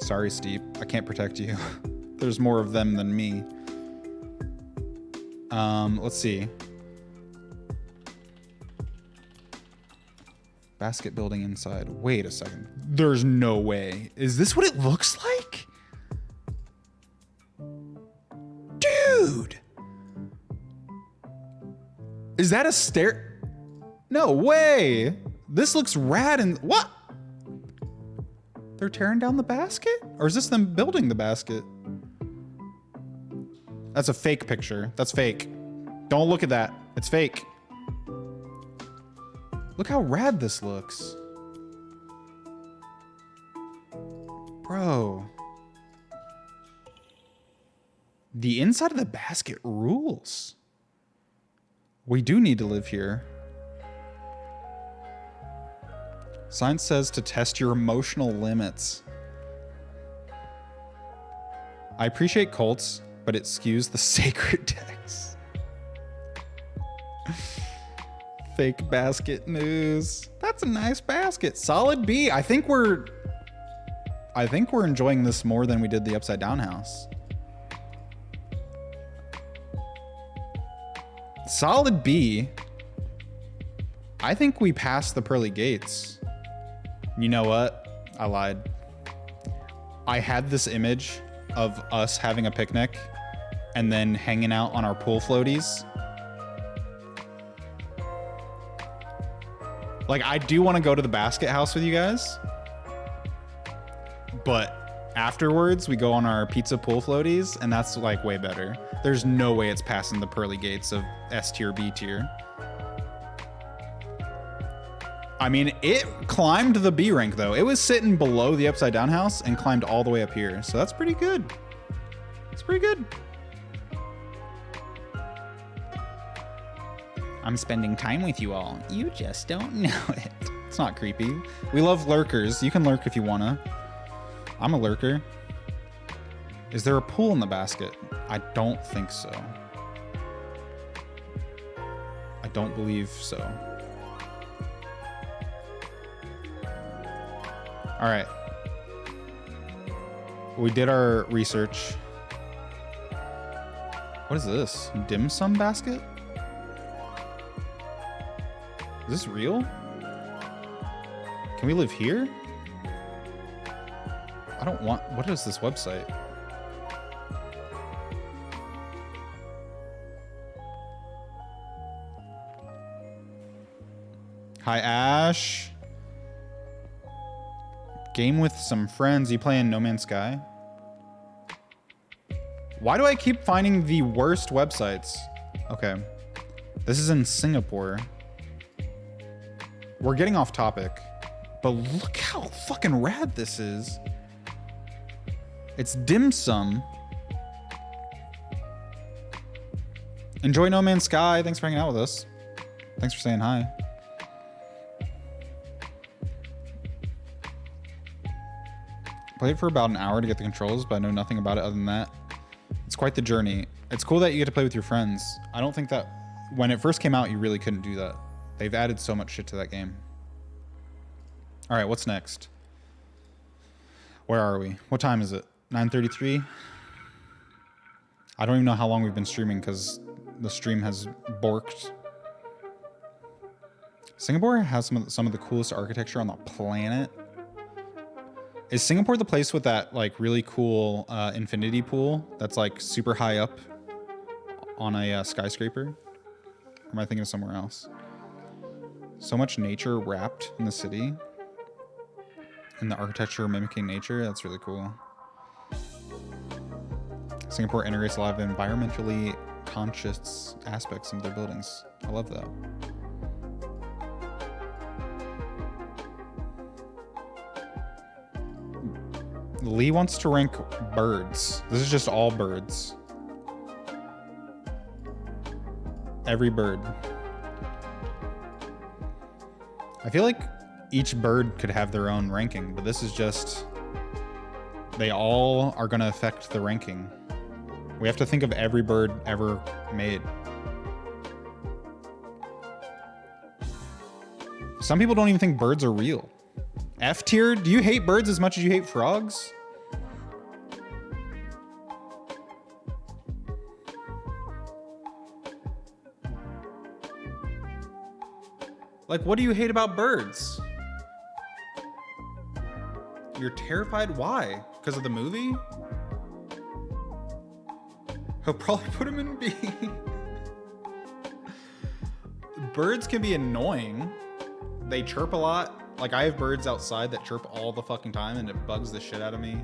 Sorry, Steep. I can't protect you. There's more of them than me. Let's see. Basket building inside. Wait a second. There's no way. Is this what it looks like? Dude! Is that a stair? No way! This looks rad and what? They're tearing down the basket? Or is this them building the basket? That's a fake picture. That's fake. Don't look at that. It's fake. Look how rad this looks. Bro. The inside of the basket rules. We do need to live here. Science says to test your emotional limits. I appreciate cults, but it skews the sacred text. Fake basket news. That's a nice basket. Solid B. I think we're enjoying this more than we did the upside down house. Solid B. I think we passed the pearly gates. You know what? I lied. I had this image of us having a picnic and then hanging out on our pool floaties. Like, I do want to go to the basket house with you guys, but afterwards we go on our pizza pool floaties, and that's like way better. There's no way it's passing the pearly gates of S tier, B tier. I mean, it climbed the B rank though. It was sitting below the upside down house and climbed all the way up here. So that's pretty good. It's pretty good. I'm spending time with you all. You just don't know it. It's not creepy. We love lurkers. You can lurk if you wanna. I'm a lurker. Is there a pool in the basket? I don't think so. I don't believe so. All right. We did our research. What is this? Dim sum basket? Is this real? Can we live here? I don't want... What is this website? Hi, Ash. Game with some friends. You playing No Man's Sky? Why do I keep finding the worst websites? Okay. This is in Singapore. We're getting off topic, but look how fucking rad this is. It's dim sum. Enjoy No Man's Sky. Thanks for hanging out with us. Thanks for saying hi. Played for about an hour to get the controls, but I know nothing about it other than that. It's quite the journey. It's cool that you get to play with your friends. I don't think that when it first came out, you really couldn't do that. They've added so much shit to that game. All right, what's next? Where are we? What time is it? 9:33? I don't even know how long we've been streaming because the stream has borked. Singapore has some of the coolest architecture on the planet. Is Singapore the place with that like really cool infinity pool that's like super high up on a skyscraper? Or am I thinking of somewhere else? So much nature wrapped in the city. And the architecture mimicking nature. That's really cool. Singapore integrates a lot of environmentally conscious aspects into their buildings. I love that. Lee wants to rank birds. This is just all birds. Every bird. I feel like each bird could have their own ranking, but this is just, they all are gonna affect the ranking. We have to think of every bird ever made. Some people don't even think birds are real. F tier? Do you hate birds as much as you hate frogs? Like, what do you hate about birds? You're terrified? Why? Because of the movie? He'll probably put him in B. Birds can be annoying. They chirp a lot. Like, I have birds outside that chirp all the fucking time and it bugs the shit out of me.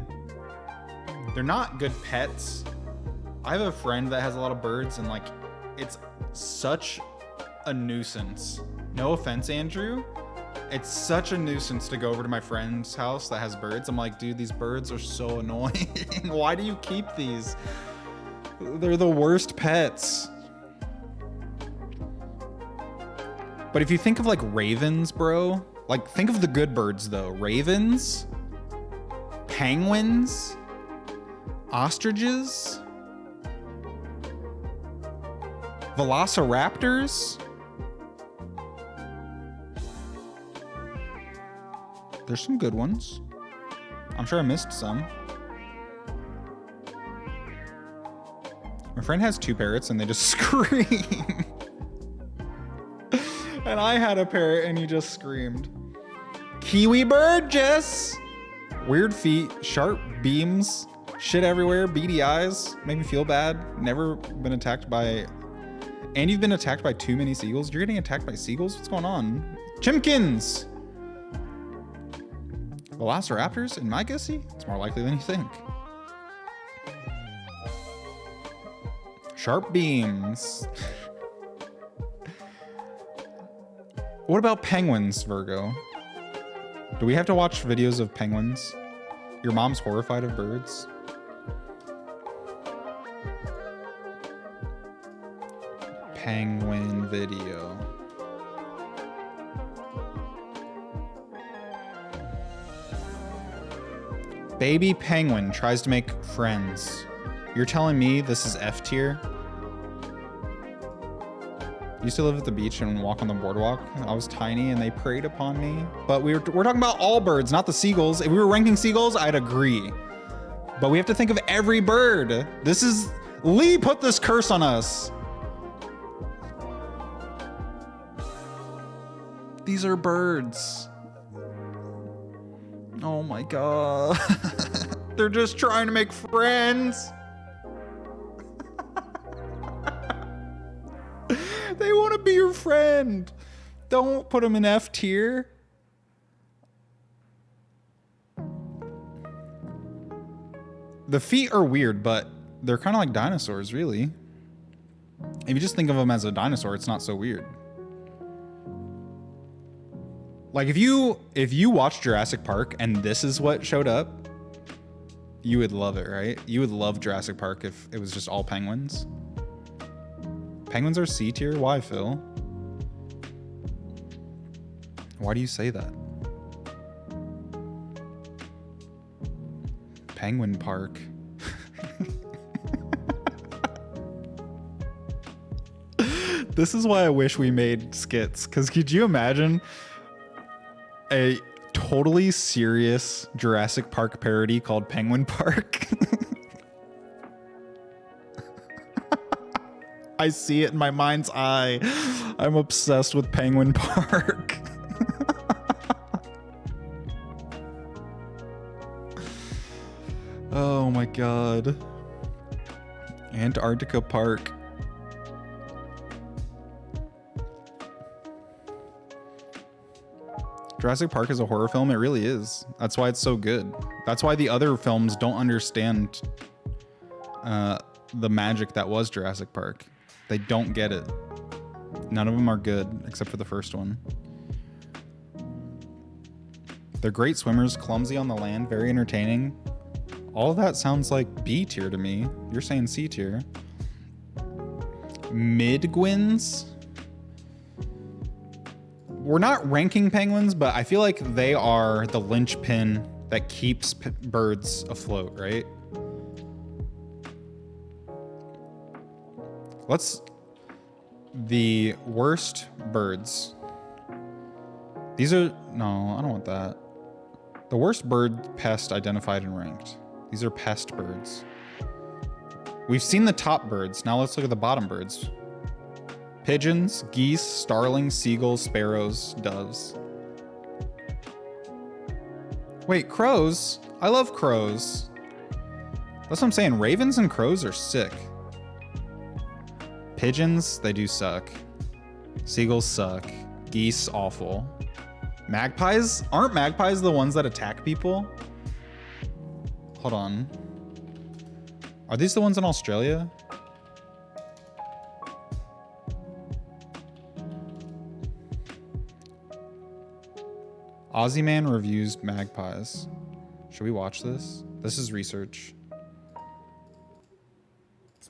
They're not good pets. I have a friend that has a lot of birds and like, it's such a nuisance. No offense, Andrew. It's such a nuisance to go over to my friend's house that has birds. I'm like, dude, these birds are so annoying. Why do you keep these? They're the worst pets. But if you think of like ravens, bro, like think of the good birds though. Ravens, penguins, ostriches, velociraptors. There's some good ones. I'm sure I missed some. My friend has 2 parrots and they just scream. And I had a parrot and he just screamed. Kiwi bird, Jess. Weird feet, sharp beams, shit everywhere, beady eyes, make me feel bad. Never been attacked by... And you've been attacked by too many seagulls? You're getting attacked by seagulls? What's going on? Chimkins! Velociraptors in my guessy? It's more likely than you think. Sharp beams. What about penguins, Virgo? Do we have to watch videos of penguins? Your mom's horrified of birds? Penguin video. Baby penguin tries to make friends. You're telling me this is F tier? Used to live at the beach and walk on the boardwalk. I was tiny and they preyed upon me. But we're talking about all birds, not the seagulls. If we were ranking seagulls, I'd agree. But we have to think of every bird. This is... Lee put this curse on us. These are birds. Oh my god. They're just trying to make friends. They want to be your friend. Don't put them in F tier. The feet are weird, but they're kind of like dinosaurs, really. If you just think of them as a dinosaur, it's not so weird. Like if you watched Jurassic Park and this is what showed up, you would love it, right? You would love Jurassic Park if it was just all penguins. Penguins are C tier? Why, Phil? Why do you say that? Penguin Park. This is why I wish we made skits, because could you imagine a totally serious Jurassic Park parody called Penguin Park? I see it in my mind's eye. I'm obsessed with Penguin Park. Oh my god. Antarctica Park. Jurassic Park is a horror film. It really is. That's why it's so good. That's why the other films don't understand the magic that was Jurassic Park. They don't get it. None of them are good except for the first one. They're great swimmers, clumsy on the land, very entertaining. All of that sounds like B tier to me. You're saying C tier. Midguins? We're not ranking penguins, but I feel like they are the linchpin that keeps birds afloat, right? The worst birds. These are, no, I don't want that. The worst bird pest identified and ranked. These are pest birds. We've seen the top birds. Now let's look at the bottom birds. Pigeons, geese, starlings, seagulls, sparrows, doves. Wait, crows? I love crows. That's what I'm saying. Ravens and crows are sick. Pigeons, they do suck. Seagulls suck. Geese, awful. Magpies? Aren't magpies the ones that attack people? Hold on. Are these the ones in Australia? Aussie Man reviews magpies. Should we watch this? This is research.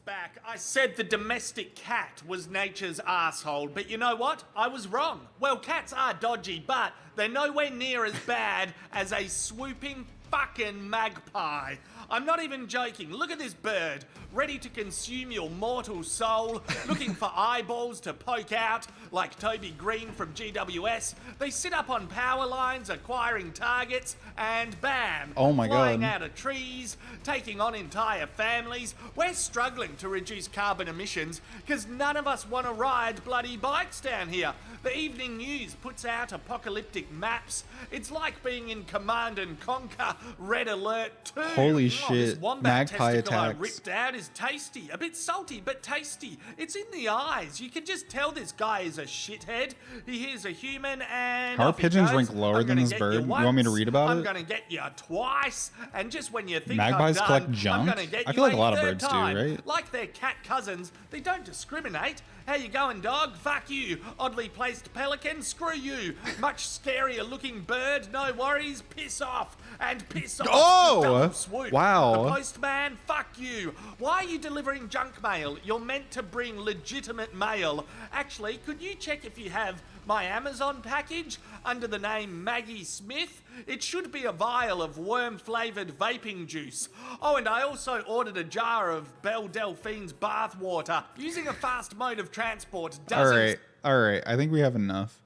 Back, I said the domestic cat was nature's asshole, but you know what? I was wrong. Well, cats are dodgy, but they're nowhere near as bad as a swooping fucking magpie. I'm not even joking. Look at this bird, ready to consume your mortal soul, looking for eyeballs to poke out like Toby Green from GWS. They sit up on power lines, acquiring targets, and bam! Oh my flying God. out of trees, taking on entire families. We're struggling to reduce carbon emissions because none of us want to ride bloody bikes down here. The Evening News puts out apocalyptic maps. It's like being in Command and Conquer Red Alert 2. Holy This shit, wombat magpie testicle I attacks. ripped out is tasty. A bit salty, but tasty. It's in the eyes. You can just tell this guy is a shithead. He hears a human and How are off he pigeons goes. ranked lower I'm than gonna this get bird? You once, want me to read about I'm it? gonna get you twice, and just when you think Magpies I'm collect done, junk? I'm gonna get I you feel like a lot of third birds do, time. right? Like their cat cousins, they don't discriminate. How you going, dog? Fuck you. Oddly placed pelican? Screw you. Much scarier looking bird? No worries. Piss off. And piss off. Oh! Double swoop. Wow. The postman? Fuck you. Why are you delivering junk mail? You're meant to bring legitimate mail. Actually, could you check if you have my Amazon package under the name Maggie Smith? It should be a vial of worm-flavoured vaping juice. Oh, and I also ordered a jar of Belle Delphine's bath water. Using a fast mode of transport doesn't... All right. I think we have enough.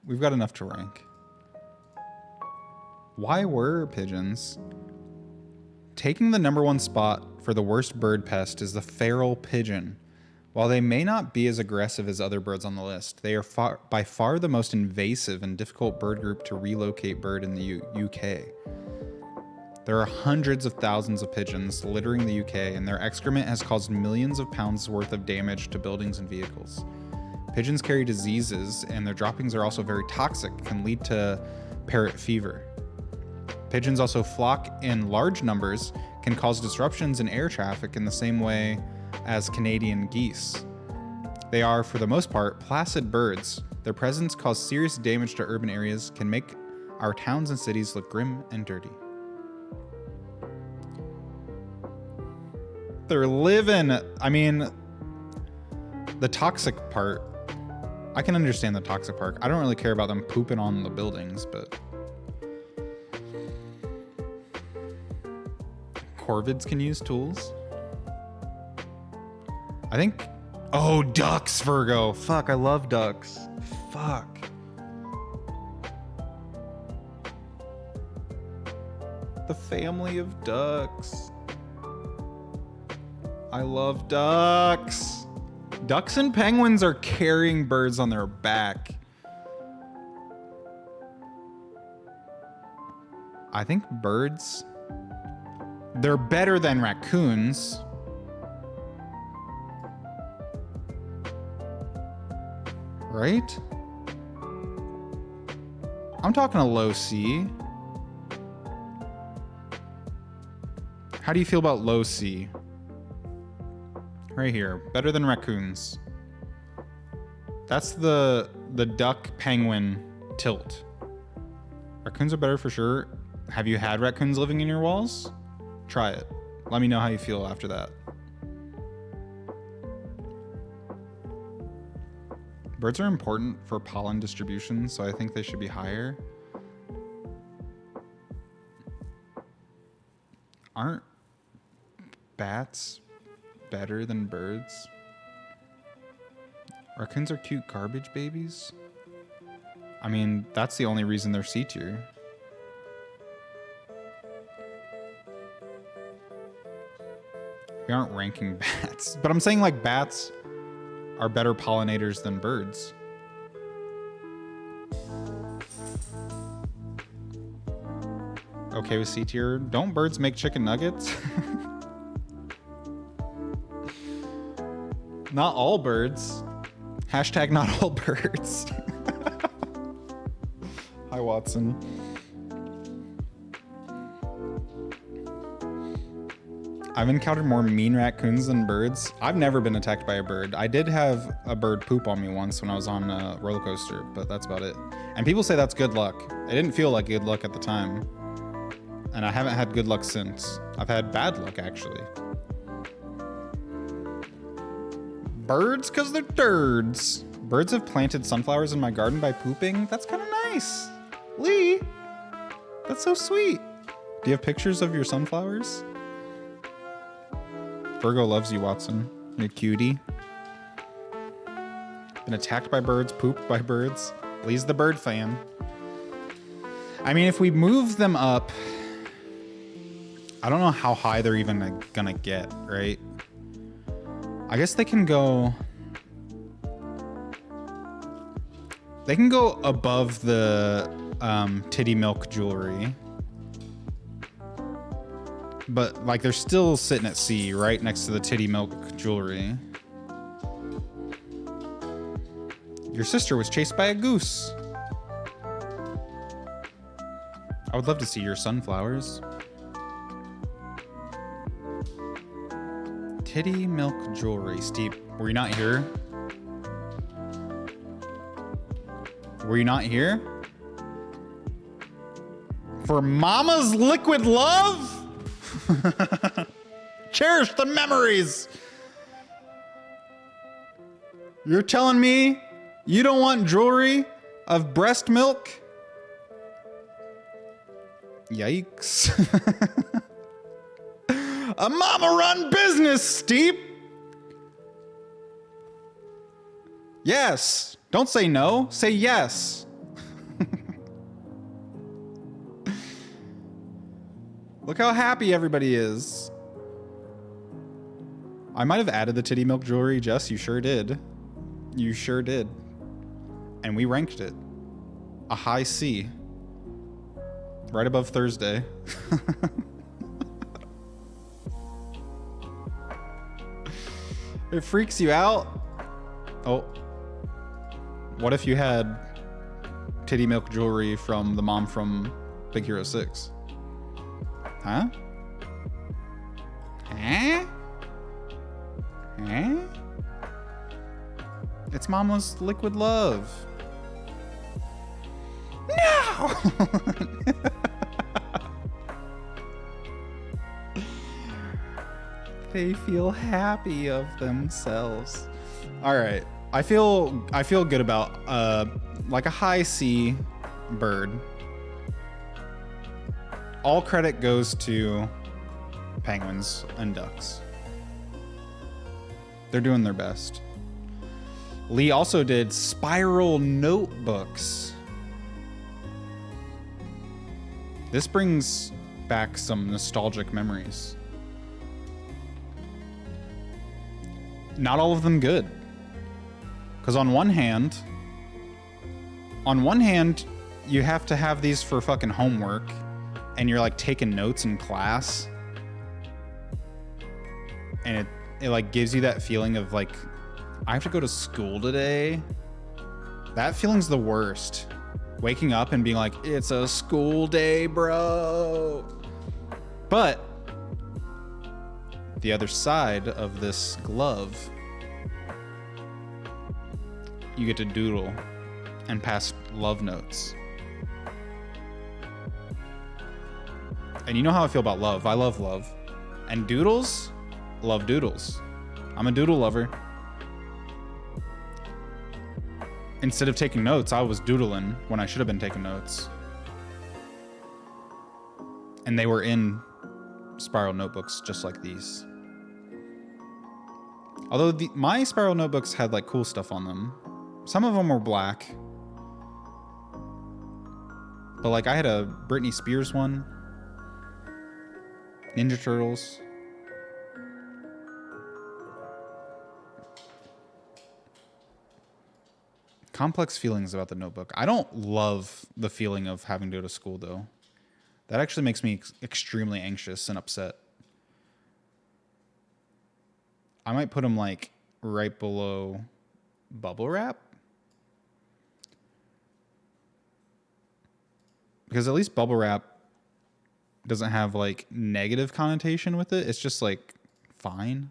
We've got enough to rank. Why were pigeons? Taking the #1 spot for the worst bird pest is the feral pigeon. While they may not be as aggressive as other birds on the list, they are by far the most invasive and difficult bird group to relocate bird in the UK. There are hundreds of thousands of pigeons littering the UK, and their excrement has caused millions of pounds worth of damage to buildings and vehicles. Pigeons carry diseases, and their droppings are also very toxic, can lead to parrot fever. Pigeons also flock in large numbers, can cause disruptions in air traffic in the same way as Canadian geese. They are, for the most part, placid birds. Their presence causes serious damage to urban areas, can make our towns and cities look grim and dirty. They're living, I mean, the toxic part, I can understand the toxic part. I don't really care about them pooping on the buildings, but corvids can use tools. I think, oh, ducks, Virgo. Fuck, I love ducks. Fuck. The family of ducks. I love ducks. Ducks and penguins are carrying birds on their back. I think birds, they're better than raccoons. Right? I'm talking a low C. How do you feel about low C? Right here. Better than raccoons. That's the duck penguin tilt. Raccoons are better for sure. Have you had raccoons living in your walls? Try it. Let me know how you feel after that. Birds are important for pollen distribution, so I think they should be higher. Aren't bats better than birds? Raccoons are cute garbage babies. I mean, that's the only reason they're C tier. We aren't ranking bats, but I'm saying like bats are better pollinators than birds. Okay with C tier. Don't birds make chicken nuggets? Not all birds. Hashtag not all birds. Hi, Watson. I've encountered more mean raccoons than birds. I've never been attacked by a bird. I did have a bird poop on me once when I was on a roller coaster, but that's about it. And people say that's good luck. It didn't feel like good luck at the time. And I haven't had good luck since. I've had bad luck, actually. Birds, because they're turds. Birds have planted sunflowers in my garden by pooping. That's kind of nice. Lee, that's so sweet. Do you have pictures of your sunflowers? Virgo loves you, Watson. You're a cutie. Been attacked by birds, pooped by birds. Lee's the bird fan. I mean, if we move them up, I don't know how high they're even gonna get, right? I guess they can go... They can go above the titty milk jewelry. But, like, they're still sitting at C, right next to the titty milk jewelry. Your sister was chased by a goose. I would love to see your sunflowers. Titty milk jewelry. Steve, were you not here? Were you not here? For Mama's liquid love? Cherish the memories. You're telling me you don't want jewelry of breast milk? Yikes. A mama run business, Steep. Yes. Don't say no. Say yes. Look how happy everybody is. I might have added the titty milk jewelry, Jess. You sure did. You sure did. And we ranked it. A high C. Right above Thursday. It freaks you out? Oh. What if you had titty milk jewelry from the mom from Big Hero 6? Huh? Huh? Huh? It's Mama's liquid love. No! They feel happy of themselves. All right. I feel good about like a high C bird. All credit goes to penguins and ducks. They're doing their best. Lee also did spiral notebooks. This brings back some nostalgic memories. Not all of them good. Because on one hand, you have to have these for fucking homework, and you're like taking notes in class, and it like gives you that feeling of like, I have to go to school today. That feeling's the worst. Waking up and being like, it's a school day, bro. But the other side of this glove, you get to doodle and pass love notes. And you know how I feel about love. I love love. And doodles, love doodles. I'm a doodle lover. Instead of taking notes, I was doodling when I should have been taking notes. And they were in spiral notebooks just like these. Although my spiral notebooks had like cool stuff on them. Some of them were black. But like I had a Britney Spears one. Ninja Turtles. Complex feelings about the notebook. I don't love the feeling of having to go to school though. That actually makes me extremely anxious and upset. I might put them like right below bubble wrap. Because at least bubble wrap doesn't have like negative connotation with it. It's just like fine.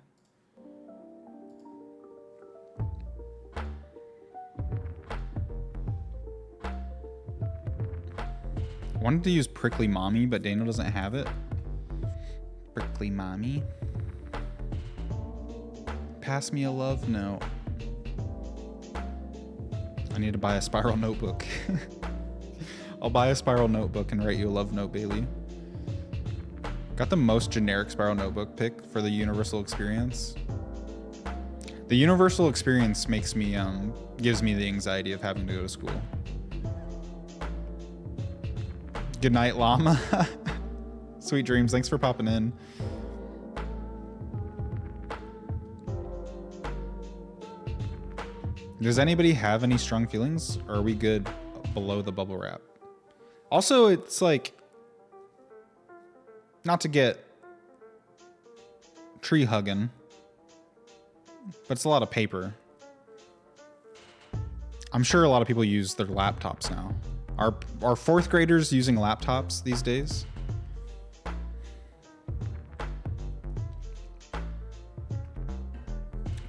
Wanted to use Prickly Mommy, but Daniel doesn't have it. Prickly Mommy. Pass me a love note. I need to buy a spiral notebook. I'll buy a spiral notebook and write you a love note, Bailey. Got the most generic spiral notebook pick for the universal experience. The universal experience makes me, gives me the anxiety of having to go to school. Good night, llama. Sweet dreams. Thanks for popping in. Does anybody have any strong feelings? Or are we good below the bubble wrap? Also, it's like, not to get tree hugging, but it's a lot of paper. I'm sure a lot of people use their laptops now. Are fourth graders using laptops these days?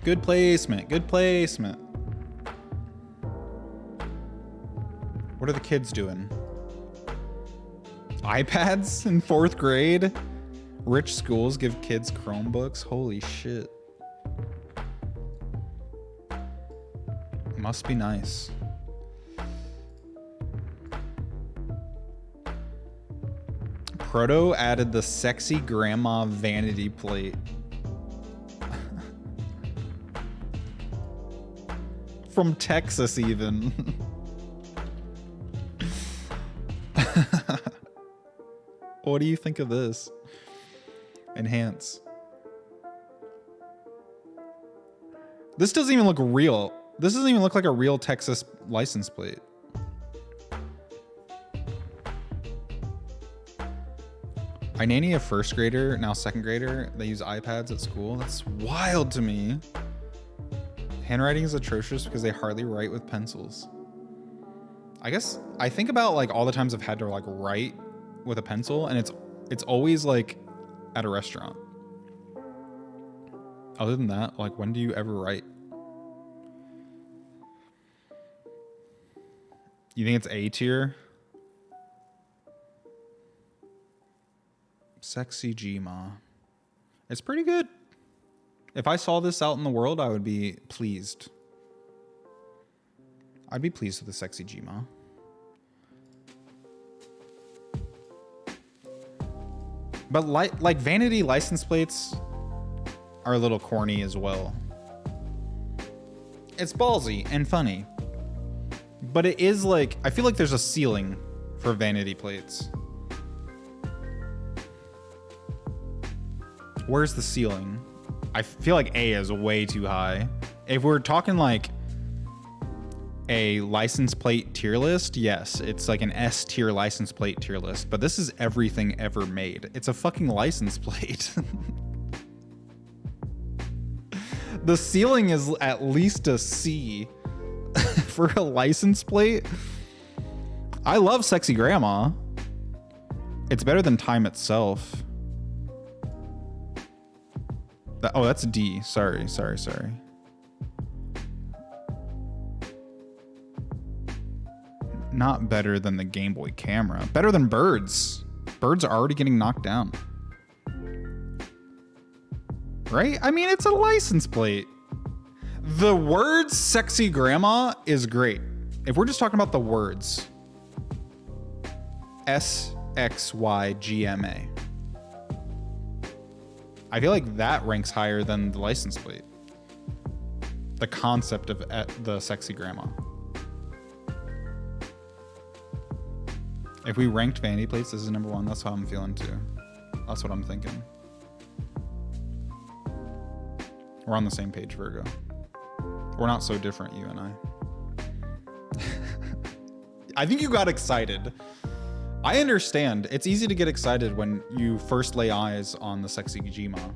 Good placement. Good placement. What are the kids doing? iPads in fourth grade? Rich schools give kids Chromebooks? Holy shit. Must be nice. Proto added the sexy grandma vanity plate. From Texas even. What do you think of this? Enhance. This doesn't even look real. This doesn't even look like a real Texas license plate. I nanny a first grader, now second grader. They use iPads at school. That's wild to me. Handwriting is atrocious because they hardly write with pencils. I guess I think about like all the times I've had to like write with a pencil, and it's always like at a restaurant. Other than that, like when do you ever write? You think it's A tier? Sexy Gma. It's pretty good. If I saw this out in the world, I would be pleased. I'd be pleased with the sexy Gma. But like vanity license plates are a little corny as well. It's ballsy and funny. But it is like, I feel like there's a ceiling for vanity plates. Where's the ceiling? I feel like A is way too high. If we're talking like a license plate tier list, yes, it's like an S tier license plate tier list, but this is everything ever made. It's a fucking license plate. The ceiling is at least a C for a license plate. I love Sexy Grandma. It's better than Time itself. Oh, that's D. Sorry. Not better than the Game Boy camera. Better than Birds. birds are already getting knocked down. Right? I mean, it's a license plate. The words sexy grandma is great. If we're just talking about the words, SXYGMA. I feel like that ranks higher than the license plate. The concept of the sexy grandma. If we ranked vanity plates, this is number one. That's how I'm feeling too. That's what I'm thinking. We're on the same page, Virgo. We're not so different, you and I. I think you got excited. I understand. It's easy to get excited when you first lay eyes on the sexy Gma.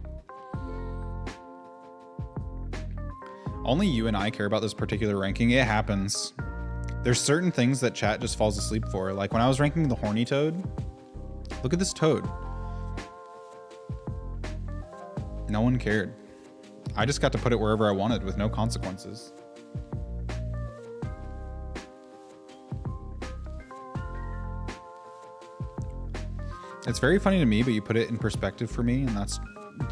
Only you and I care about this particular ranking. It happens. There's certain things that chat just falls asleep for. Like when I was ranking the horny toad, look at this toad. No one cared. I just got to put it wherever I wanted with no consequences. It's very funny to me, but you put it in perspective for me, and that's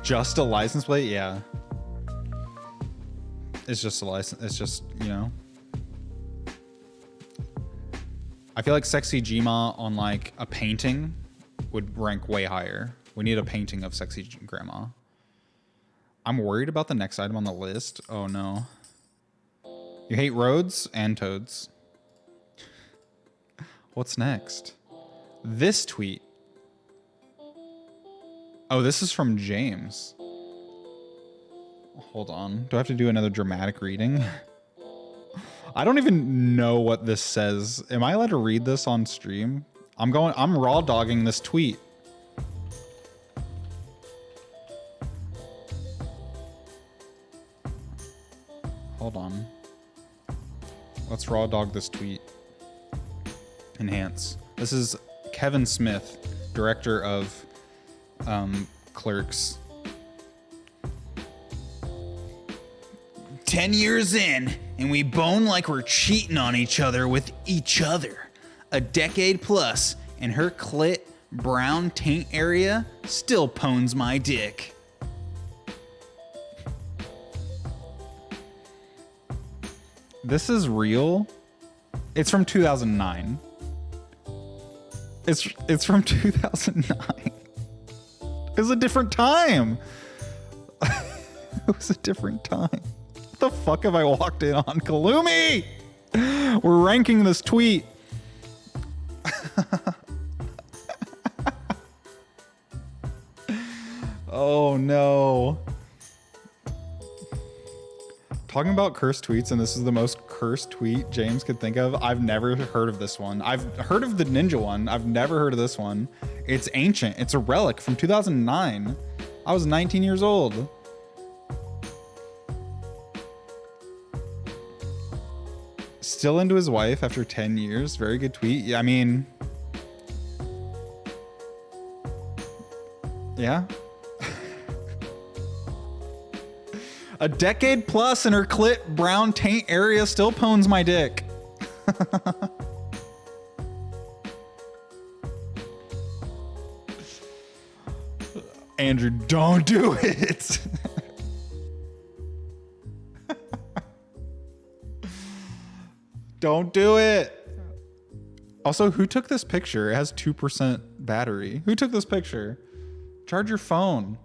just a license plate. Yeah. It's just a license. It's just, you know. I feel like sexy Gma on like a painting would rank way higher. We need a painting of sexy grandma. I'm worried about the next item on the list. Oh no. You hate roads and toads. What's next? This tweet. Oh, this is from James. Hold on. Do I have to do another dramatic reading? I don't even know what this says. Am I allowed to read this on stream? I'm raw dogging this tweet. Hold on. Let's raw dog this tweet. Enhance. This is Kevin Smith, director of Clerks. 10 years in, and we bone like we're cheating on each other with each other. A decade plus, and her clit brown taint area still pones my dick. This is real. It's from 2009. It's from 2009. It was a different time. It was a different time. What the fuck have I walked in on? Kalumi! We're ranking this tweet. Oh no. Talking about cursed tweets, and this is the most cursed tweet James could think of. I've never heard of this one. I've heard of the ninja one. I've never heard of this one. It's ancient. It's a relic from 2009. I was 19 years old. Still into his wife after 10 years. Very good tweet. Yeah, I mean, yeah. A decade plus and her clit brown taint area still pones my dick. Andrew, don't do it. Don't do it. Also, who took this picture? It has 2% battery. Who took this picture? Charge your phone.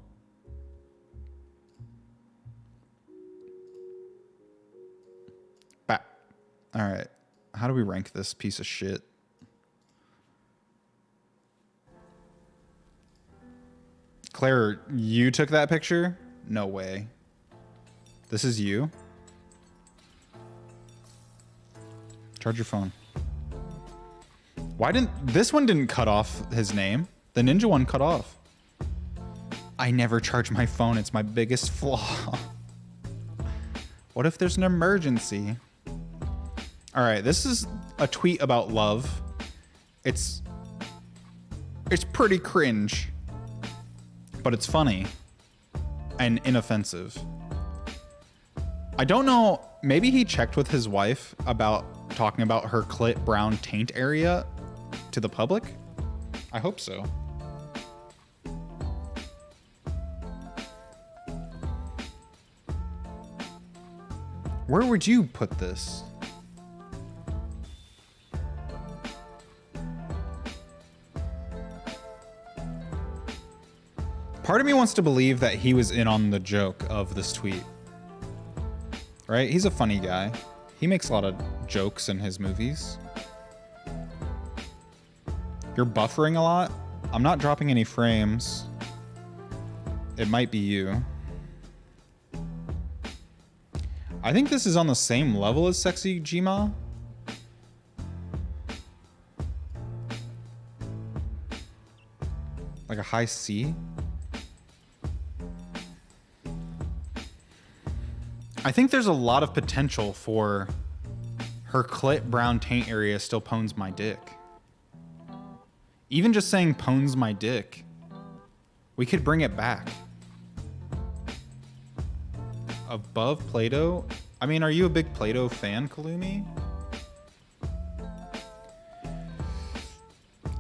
All right. How do we rank this piece of shit? Claire, you took that picture? No way. This is you? Charge your phone. Why didn't this one didn't cut off his name? The ninja one cut off. I never charge my phone. It's my biggest flaw. What if there's an emergency? All right, this is a tweet about love. It's pretty cringe, but it's funny and inoffensive. I don't know, maybe he checked with his wife about talking about her clit brown taint area to the public. I hope so. Where would you put this? Part of me wants to believe that he was in on the joke of this tweet. Right? He's a funny guy. He makes a lot of jokes in his movies. You're buffering a lot. I'm not dropping any frames. It might be you. I think this is on the same level as Sexy Jima. Like a high C. I think there's a lot of potential for her clit brown taint area still pwns my dick. Even just saying pwns my dick, we could bring it back. Above Play-Doh? I mean, are you a big Play-Doh fan, Kalumi?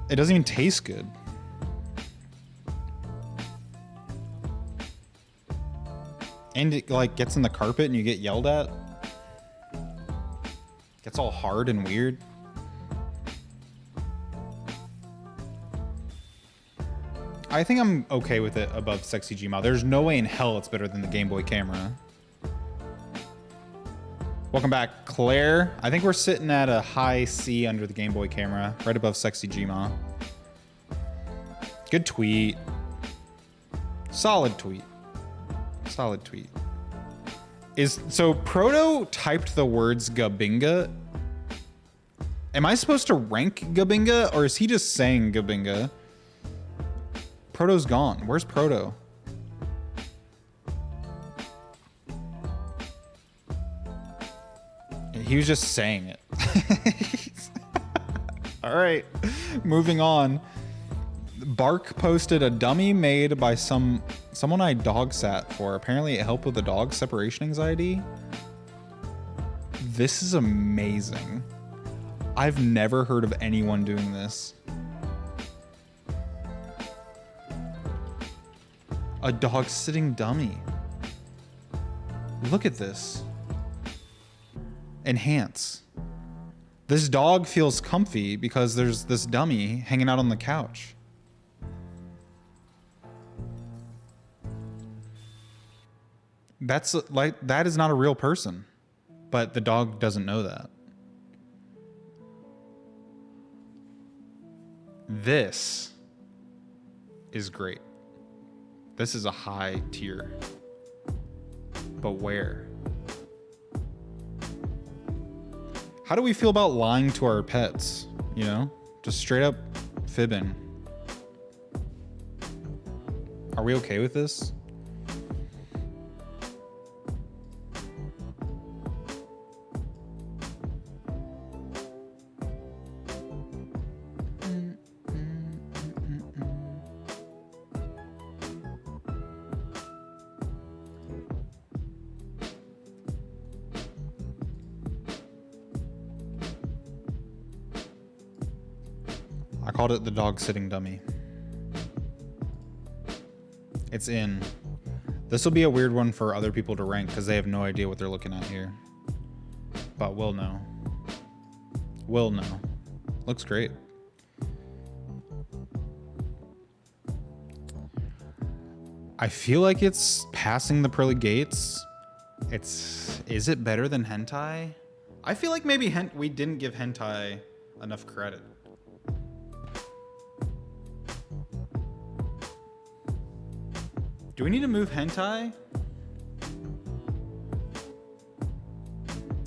It doesn't even taste good. And it like gets in the carpet and you get yelled at. Gets all hard and weird. I think I'm okay with it above Sexy Gma. There's no way in hell it's better than the Game Boy camera. Welcome back, Claire. I think we're sitting at a high C under the Game Boy camera, right above Sexy Gma. Good tweet. Solid tweet. Solid tweet. So Proto typed the words Gabinga. Am I supposed to rank Gabinga or is he just saying Gabinga? Proto's gone. Where's Proto? He was just saying it. All right, moving on. Bark posted a dummy made by someone I dog sat for. Apparently it helped with the dog separation anxiety. This is amazing. I've never heard of anyone doing this. A dog sitting dummy. Look at this. Enhance. This dog feels comfy because there's this dummy hanging out on the couch. That's like, that is not a real person, but the dog doesn't know that. This is great. This is a high tier. But where? How do we feel about lying to our pets? You know, just straight up fibbing. Are we okay with this? I called it the dog sitting dummy. It's in. This will be a weird one for other people to rank because they have no idea what they're looking at here. But we'll know. We'll know. Looks great. I feel like it's passing the pearly gates. Is it better than hentai? I feel like maybe we didn't give hentai enough credit. Do we need to move hentai?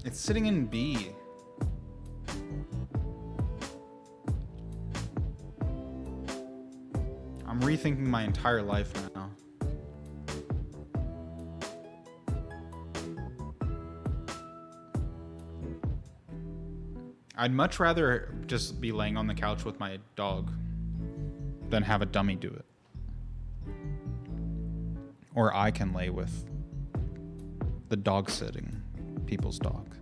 It's sitting in B. I'm rethinking my entire life now. I'd much rather just be laying on the couch with my dog than have a dummy do it. Or I can lay with the dog sitting people's dog.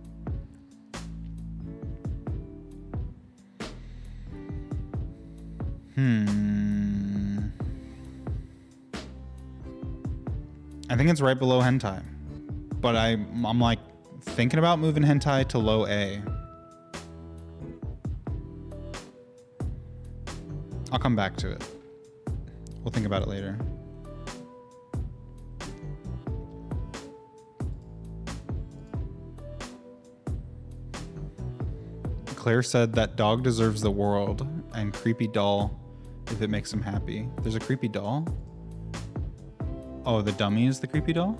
I think it's right below hentai. But I'm like thinking about moving hentai to low A. I'll come back to it. We'll think about it later. Claire said that dog deserves the world and creepy doll if it makes him happy. There's a creepy doll? Oh, the dummy is the creepy doll?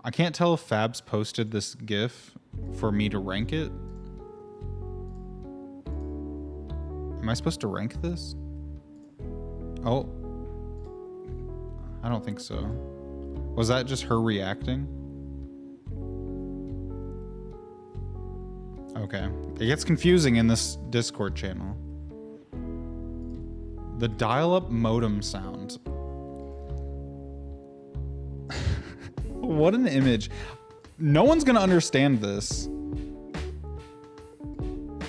I can't tell if Fabs posted this GIF for me to rank it. Am I supposed to rank this? Oh. I don't think so. Was that just her reacting? Okay. It gets confusing in this Discord channel. The dial-up modem sound. What an image. No one's gonna understand this.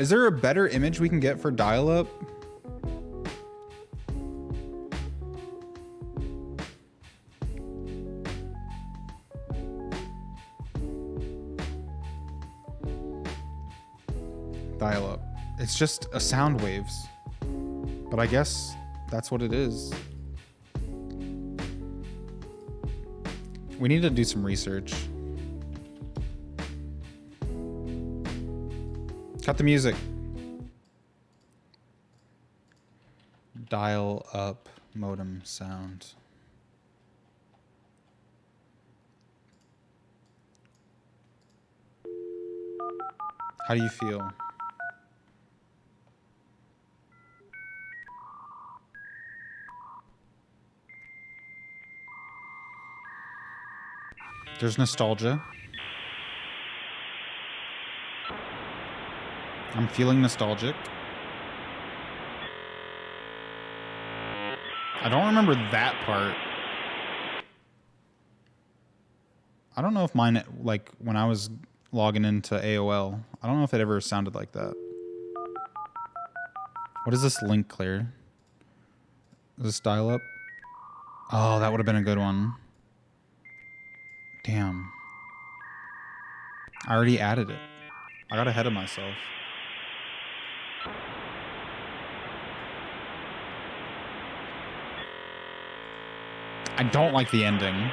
Is there a better image we can get for dial-up? Dial-up. It's just a sound waves. But I guess that's what it is. We need to do some research. Cut the music. Dial up modem sound. How do you feel? There's nostalgia. I'm feeling nostalgic. I don't remember that part. I don't know if mine, like, when I was logging into AOL, I don't know if it ever sounded like that. What is this link, Claire? Is this dial up? Oh, that would have been a good one. Damn. I already added it. I got ahead of myself. I don't like the ending.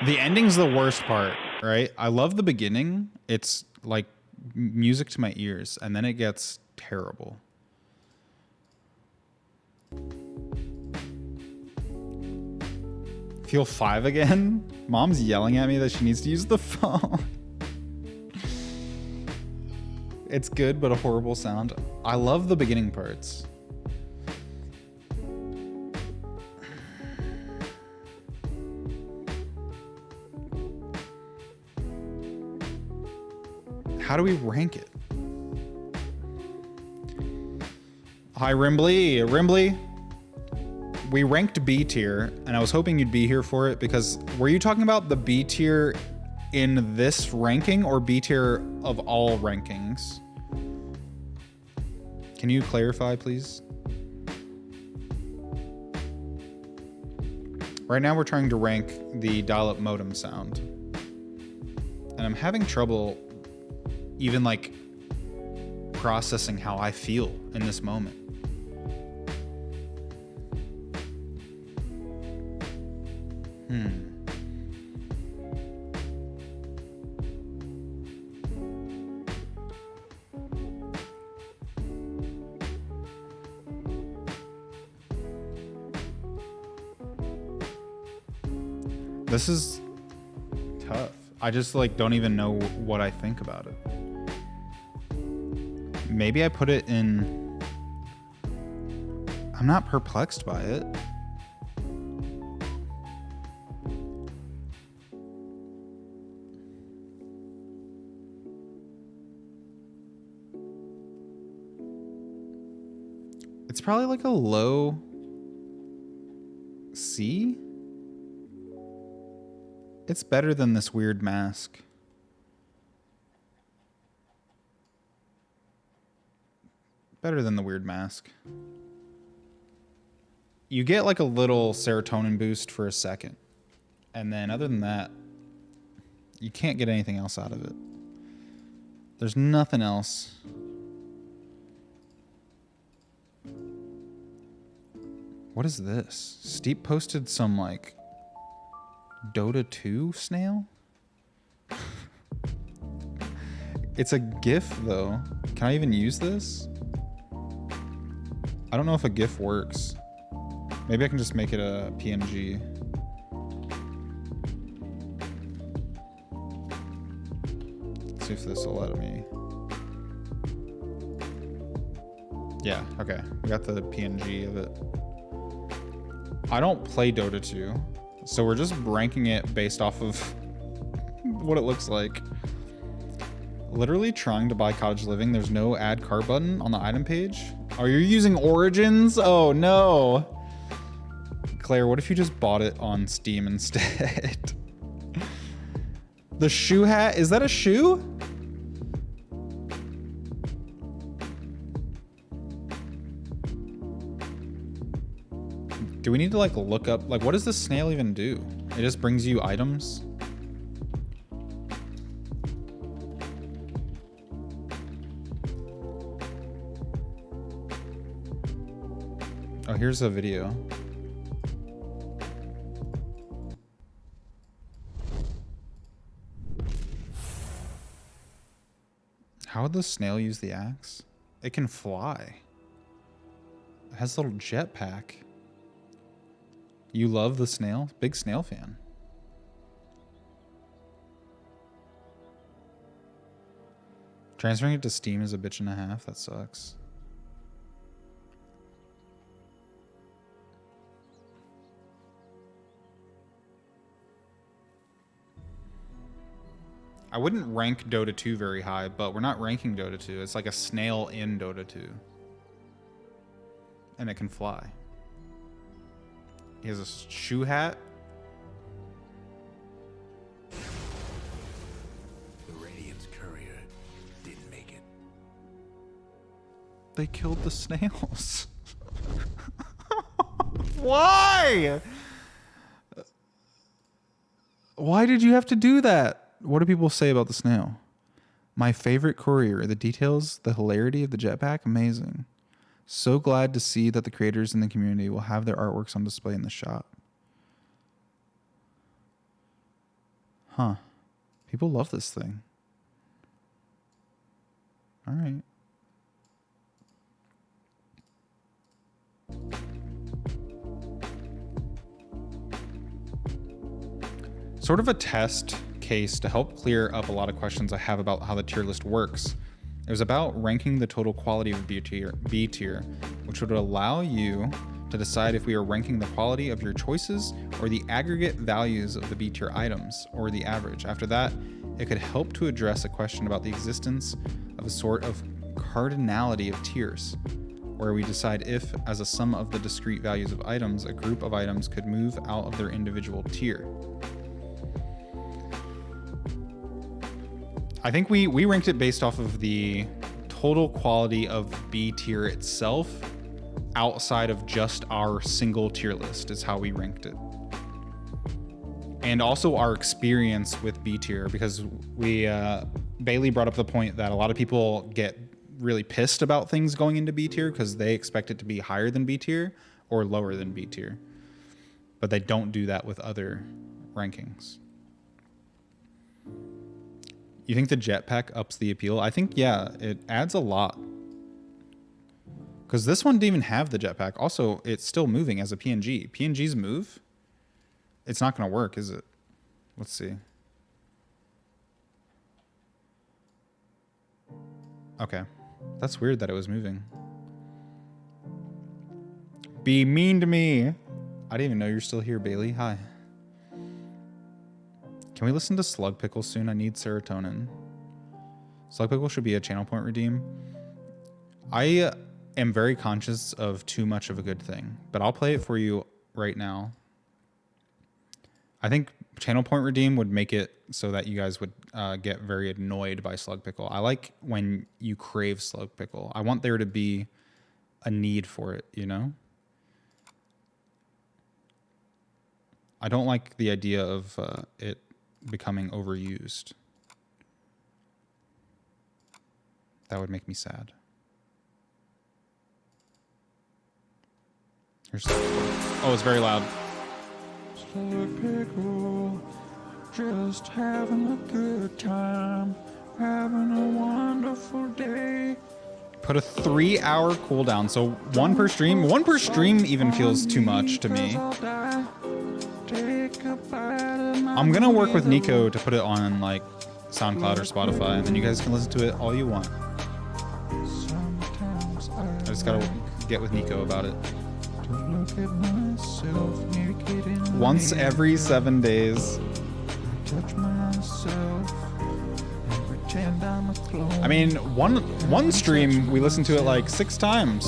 The ending's the worst part, right? I love the beginning. It's like music to my ears, and then it gets terrible. Feel 5 again? Mom's yelling at me that she needs to use the phone. It's good, but a horrible sound. I love the beginning parts. How do we rank it? Hi, Rimbley. Rimbley. We ranked B tier, and I was hoping you'd be here for it because were you talking about the B tier in this ranking or B tier of all rankings? Can you clarify, please? Right now we're trying to rank the dial-up modem sound. And I'm having trouble even like processing how I feel in this moment. This is tough. I just like don't even know what I think about it. Maybe I put it in... I'm not perplexed by it. It's probably like a low C. It's better than this weird mask. Better than the weird mask. you get like a little serotonin boost for a second. And then other than that, you can't get anything else out of it. There's nothing else. What is this? Steep posted some like Dota 2 snail? It's a GIF though. Can I even use this? I don't know if a GIF works. Maybe I can just make it a PNG. Let's see if this will let me. Yeah, okay. We got the PNG of it. I don't play Dota 2, so we're just ranking it based off of what it looks like. Literally trying to buy Cottage Living. There's no add cart button on the item page. Are you using Origins? Oh no. Claire, what if you just bought it on Steam instead? The shoe hat, is that a shoe? Do we need to like look up, like what does this snail even do? It just brings you items? Oh, here's a video. How would the snail use the axe? It can fly. It has a little jetpack. You love the snail? Big snail fan. Transferring it to Steam is a bitch and a half. That sucks. I wouldn't rank Dota 2 very high, but we're not ranking Dota 2. It's like a snail in Dota 2. And it can fly. He has a shoe hat. The Radiant's courier didn't make it. They killed the snails. Why? Why did you have to do that? What do people say about the snail? My favorite courier. The details, the hilarity of the jetpack, amazing. So glad to see that the creators in the community will have their artworks on display in the shop. Huh. People love this thing. All right. Sort of a test case to help clear up a lot of questions I have about how the tier list works. It was about ranking the total quality of B tier, which would allow you to decide if we are ranking the quality of your choices or the aggregate values of the B tier items, or the average. After that, it could help to address a question about the existence of a sort of cardinality of tiers, where we decide if, as a sum of the discrete values of items, a group of items could move out of their individual tier. I think we ranked it based off of the total quality of B tier itself, outside of just our single tier list is how we ranked it. And also our experience with B tier, because Bailey brought up the point that a lot of people get really pissed about things going into B tier because they expect it to be higher than B tier or lower than B tier. But they don't do that with other rankings. You think the jetpack ups the appeal? I think, yeah, it adds a lot. Because this one didn't even have the jetpack. Also, it's still moving as a PNG. PNGs move. It's not going to work, is it? Let's see. Okay. That's weird that it was moving. Be mean to me. I didn't even know you're still here, Bailey. Hi. Can we listen to Slug Pickle soon? I need serotonin. Slug Pickle should be a channel point redeem. I am very conscious of too much of a good thing, but I'll play it for you right now. I think channel point redeem would make it so that you guys would get very annoyed by Slug Pickle. I like when you crave Slug Pickle. I want there to be a need for it, you know? I don't like the idea of it becoming overused. That would make me sad. Here's oh, it's very loud. Just having a good time, having a wonderful day. Put a 3-hour cooldown, so 1 per stream. 1 per stream even feels too much to me. I'm gonna work with Nico to put it on like SoundCloud or Spotify, and then you guys can listen to it all you want. I just gotta get with Nico about it. Once every 7 days. I mean, one stream we listened to it like 6 times.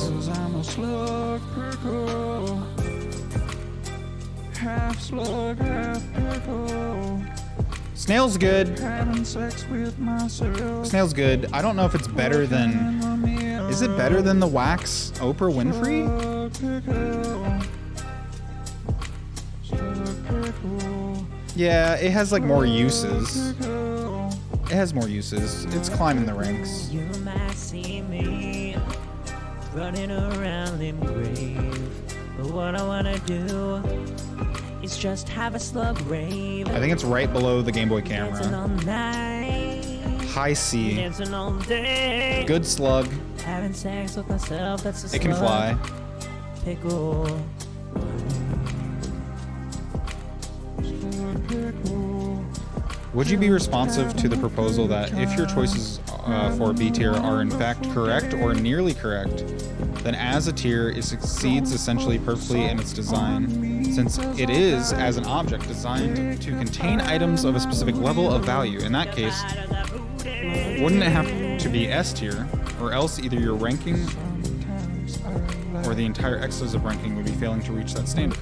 Snail's good. Snail's good. I don't know if it's better than. Is it better than the Wax Oprah Winfrey? Yeah, it has like more uses. It has more uses. It's climbing the ranks. You might see me running around in grave, but what I wanna do is just have a slug rave. I think it's right below the Game Boy Dancing all camera. night, High C. dancing all day. Good slug. Having sex with myself, that's a It can slug. fly. Pickle. Would you be responsive to the proposal that if your choices for B tier are in fact correct or nearly correct, then as a tier it succeeds essentially perfectly in its design, since it is, as an object, designed to contain items of a specific level of value. In that case, wouldn't it have to be S tier, or else either your ranking or the entire exercise of ranking would be failing to reach that standard?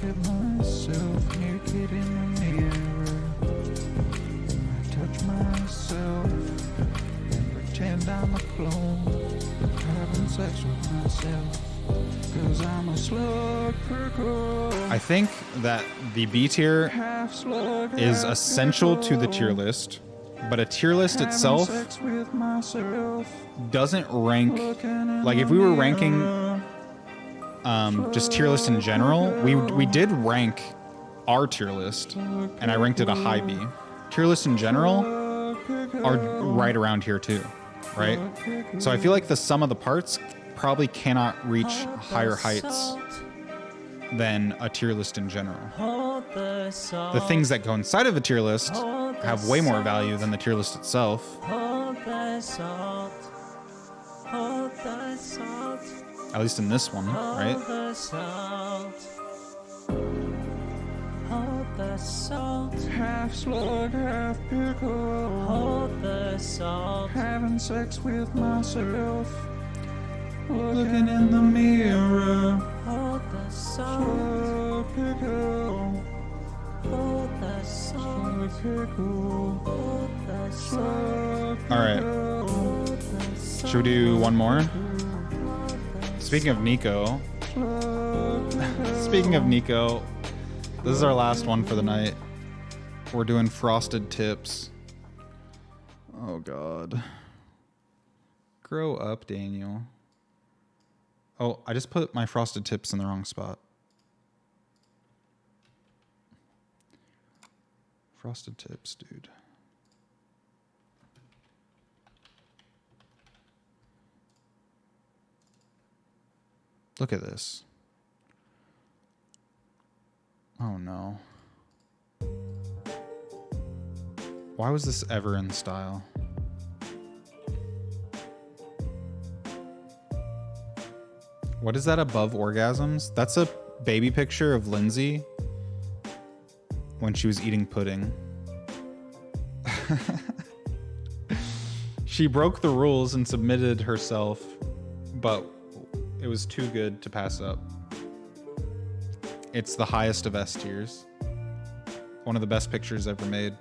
I'm a clone, having sex with myself, 'cause I'm a slug pickle. I think that the B tier Half slug, is half essential to the pickle. tier list, but a tier list Having itself sex with myself, doesn't rank. looking in Like if the we were ranking mirror. just tier list in general, we did rank our tier list, and I ranked it a high B. Tier list in general are right around here too, right? So I feel like the sum of the parts probably cannot reach higher heights than a tier list in general. Hold the salt. The things that go inside of a tier list have way more value than the tier list itself. Hold the salt. Hold the salt. At least in this one, right? Hold the salt. Hold the salt. Half slug, half pickle. Hold the salt. Having sex with myself, looking in the mirror. Hold the salt. Slug pickle, Hold the salt. slug pickle, Hold the salt. slug All right. pickle. Hold the salt. Should we do one more? Speaking of Nico, speaking of Nico, this is our last one for the night. We're doing frosted tips. Oh God. Grow up, Daniel. Oh, I just put my frosted tips in the wrong spot. Frosted tips, dude. Look at this. Oh no. Why was this ever in style? What is that above orgasms? That's a baby picture of Lindsay when she was eating pudding. She broke the rules and submitted herself, but it was too good to pass up. It's the highest of S tiers. One of the best pictures ever made.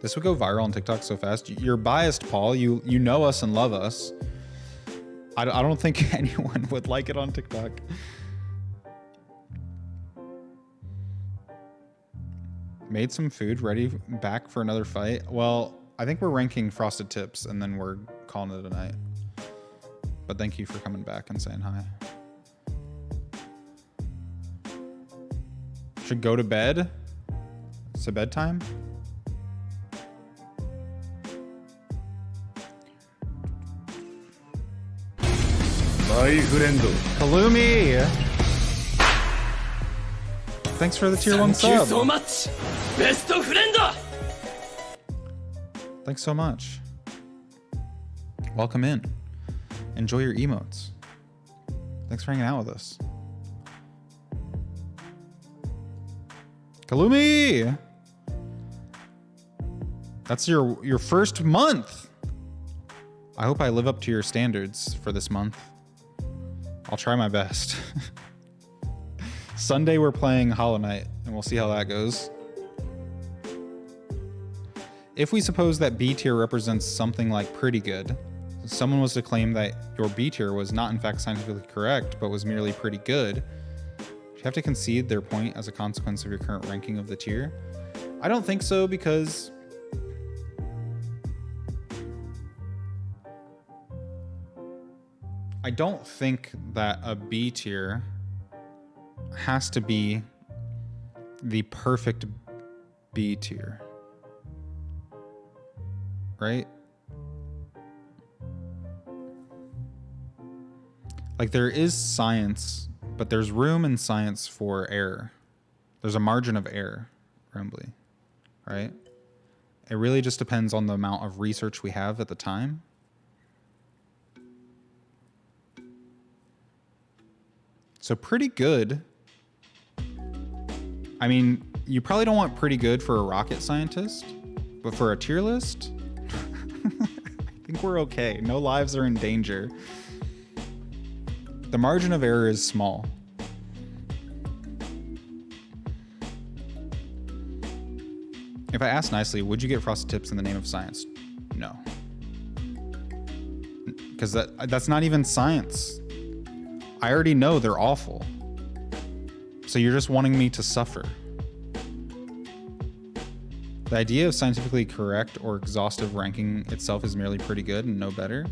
This would go viral on TikTok so fast. You're biased, Paul. You know us and love us. I don't think anyone would like it on TikTok. Made some food, ready back for another fight. Well, I think we're ranking Frosted Tips and then we're calling it a night. But thank you for coming back and saying hi. Should go to bed. It's a bedtime. My friend. Halloumi! Thanks for the tier 1 sub. so much, best friend. Thanks so much. Welcome in. Enjoy your emotes. Thanks for hanging out with us. Kalumi! That's your first month. I hope I live up to your standards for this month. I'll try my best. Sunday we're playing Hollow Knight, and we'll see how that goes. If we suppose that B tier represents something like pretty good, someone was to claim that your B tier was not in fact scientifically correct, but was merely pretty good, you have to concede their point as a consequence of your current ranking of the tier. I don't think so, because I don't think that a B tier has to be the perfect B tier, right? Like, there is science, but there's room in science for error. There's a margin of error, Rumbly, right? It really just depends on the amount of research we have at the time. So pretty good. I mean, you probably don't want pretty good for a rocket scientist, but for a tier list, I think we're okay. No lives are in danger. The margin of error is small. If I ask nicely, would you get Frosted Tips in the name of science? No. Because that's not even science. I already know they're awful. So you're just wanting me to suffer. The idea of scientifically correct or exhaustive ranking itself is merely pretty good and no better.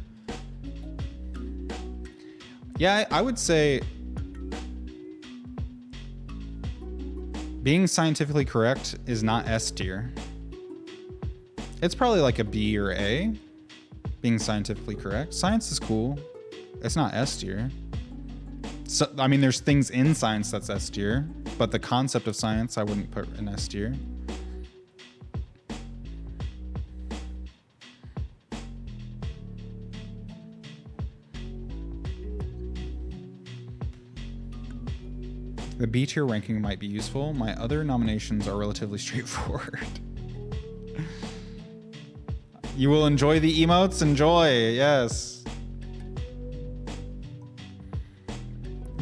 Yeah, I would say being scientifically correct is not S tier. It's probably like a B or A, being scientifically correct. Science is cool. It's not S tier. So, I mean, there's things in science that's S tier, but the concept of science I wouldn't put in S tier. The B tier ranking might be useful. My other nominations are relatively straightforward. You will enjoy the emotes? Enjoy, yes.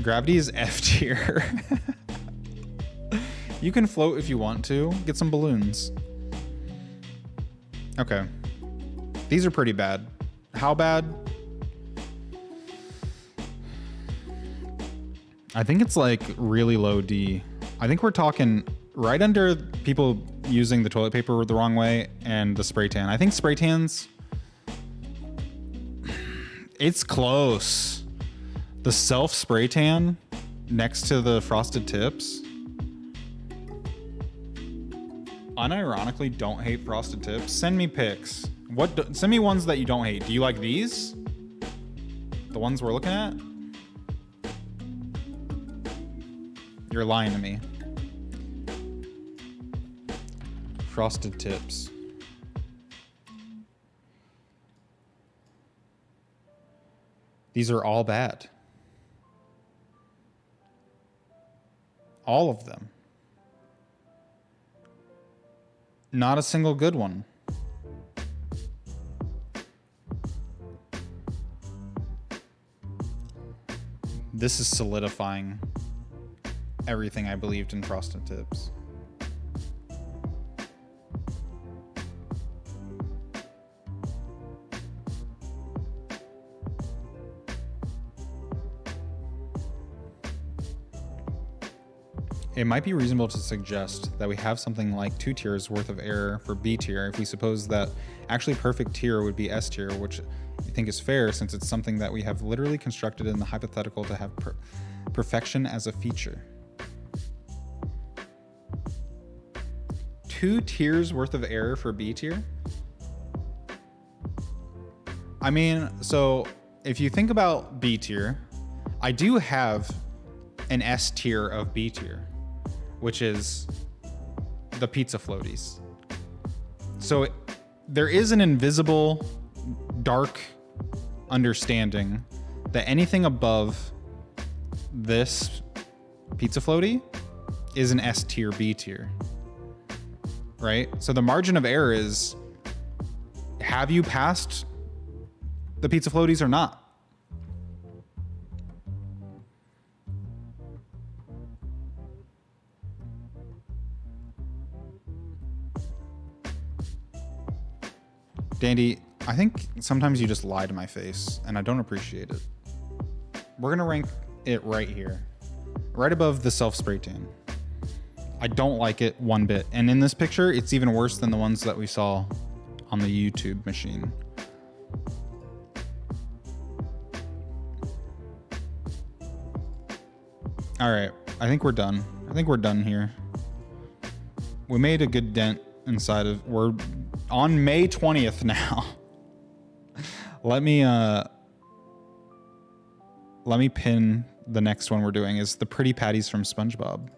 Gravity is F tier. You can float if you want to. Get some balloons. Okay. These are pretty bad. How bad? I think it's like really low D. I think we're talking right under people using the toilet paper the wrong way and the spray tan. I think spray tans, it's close. The self spray tan next to the Frosted Tips. Unironically, don't hate Frosted Tips. Send me pics. Send me ones that you don't hate. Do you like these? The ones we're looking at? You're lying to me. Frosted Tips. These are all bad. All of them. Not a single good one. This is solidifying everything I believed in Frosted Tips. it might be reasonable to suggest that we have something like 2 tiers worth of error for B tier if we suppose that actually perfect tier would be S tier, which I think is fair since it's something that we have literally constructed in the hypothetical to have perfection as a feature. 2 tiers worth of error for B tier? I mean, so if you think about B tier, I do have an S tier of B tier, which is the pizza floaties. So there is an invisible, dark understanding that anything above this pizza floaty is an S tier, B tier, right? So the margin of error is, have you passed the pizza floaties or not? Dandy, I think sometimes you just lie to my face, and I don't appreciate it. We're gonna rank it right here, right above the self-spray tan. I don't like it one bit, and in this picture, it's even worse than the ones that we saw on the YouTube machine. All right, I think we're done. I think we're done here. We made a good dent inside of, we're on May 20th now. Let me pin the next one we're doing is the Pretty Patties from SpongeBob.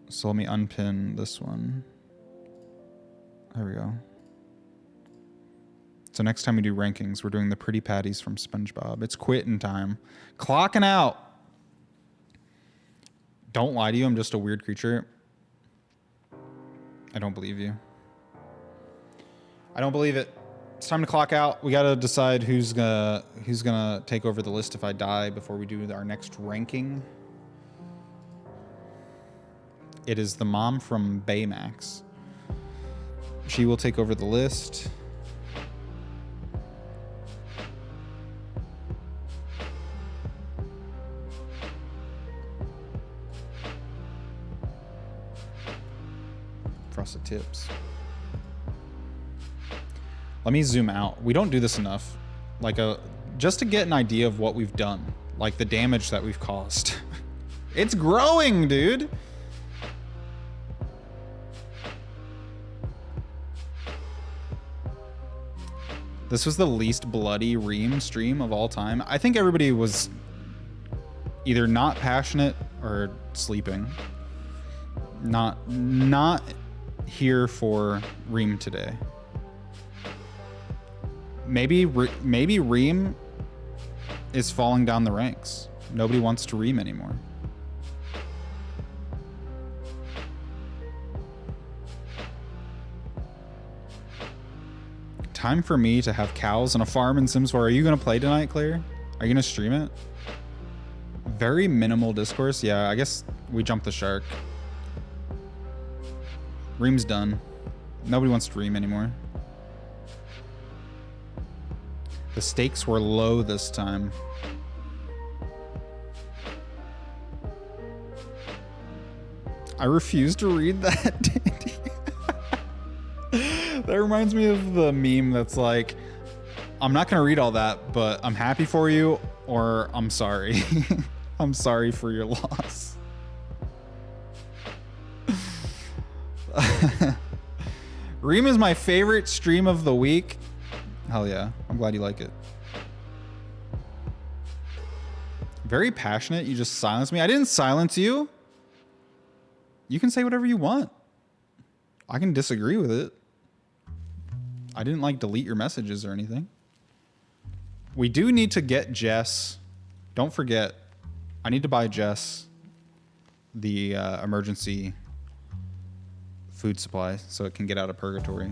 So let me unpin this one. There we go. So next time we do rankings, we're doing the Pretty Patties from SpongeBob. It's quitting time. Clocking out. Don't lie to you, I'm just a weird creature. I don't believe you. I don't believe it. It's time to clock out. We gotta decide who's gonna take over the list if I die before we do our next ranking. It is the mom from Baymax. She will take over the list. Frosted Tips. Let me zoom out. We don't do this enough. Just to get an idea of what we've done, like the damage that we've caused. It's growing, dude. This was the least bloody Reem stream of all time. I think everybody was either not passionate or sleeping. Not here for Reem today. Maybe Reem is falling down the ranks. Nobody wants to Reem anymore. Time for me to have cows and a farm in Sims 4. Are you gonna play tonight, Claire? Are you gonna stream it? Very minimal discourse. Yeah, I guess we jumped the shark. Reem's done. Nobody wants to Reem anymore. The stakes were low this time. I refuse to read that, Dandy. That reminds me of the meme that's like, I'm not gonna read all that, but I'm happy for you, or I'm sorry. I'm sorry for your loss. Reem is my favorite stream of the week. Hell yeah. I'm glad you like it. Very passionate. You just silenced me. I didn't silence you. You can say whatever you want. I can disagree with it. I didn't delete your messages or anything. We do need to get Jess. Don't forget, I need to buy Jess the emergency food supply so it can get out of purgatory.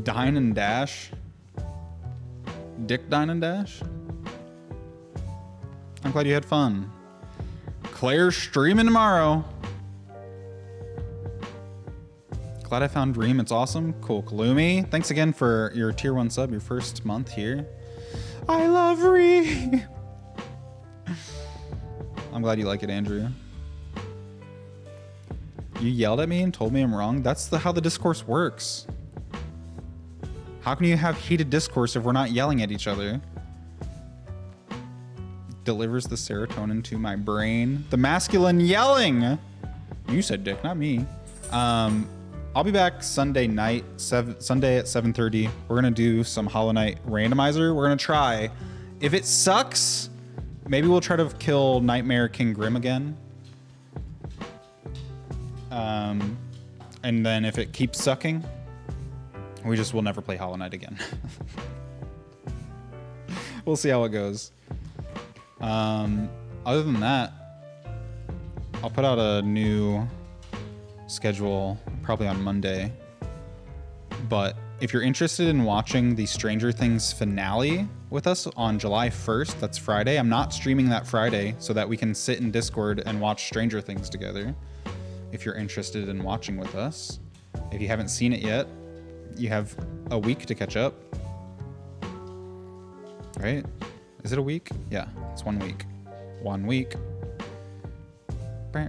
Dine and Dash. Dick Dine and Dash. I'm glad you had fun. Claire's streaming tomorrow. Glad I found Reem. It's awesome. Cool. Kalumi, thanks again for your tier 1 sub, your first month here. I love Reem. I'm glad you like it, Andrew. You yelled at me and told me I'm wrong? That's how the discourse works. How can you have heated discourse if we're not yelling at each other? Delivers the serotonin to my brain. The masculine yelling. You said dick, not me. I'll be back Sunday night, Sunday at 7:30. We're gonna do some Hollow Knight randomizer. We're gonna try. If it sucks, maybe we'll try to kill Nightmare King Grim again. And then if it keeps sucking, we just will never play Hollow Knight again. We'll see how it goes. Other than that, I'll put out a new schedule probably on Monday. But if you're interested in watching the Stranger Things finale with us on July 1st, that's Friday. I'm not streaming that Friday so that we can sit in Discord and watch Stranger Things together. If you're interested in watching with us. If you haven't seen it yet, you have a week to catch up. Right? Is it a week? Yeah, it's 1 week. 1 week. I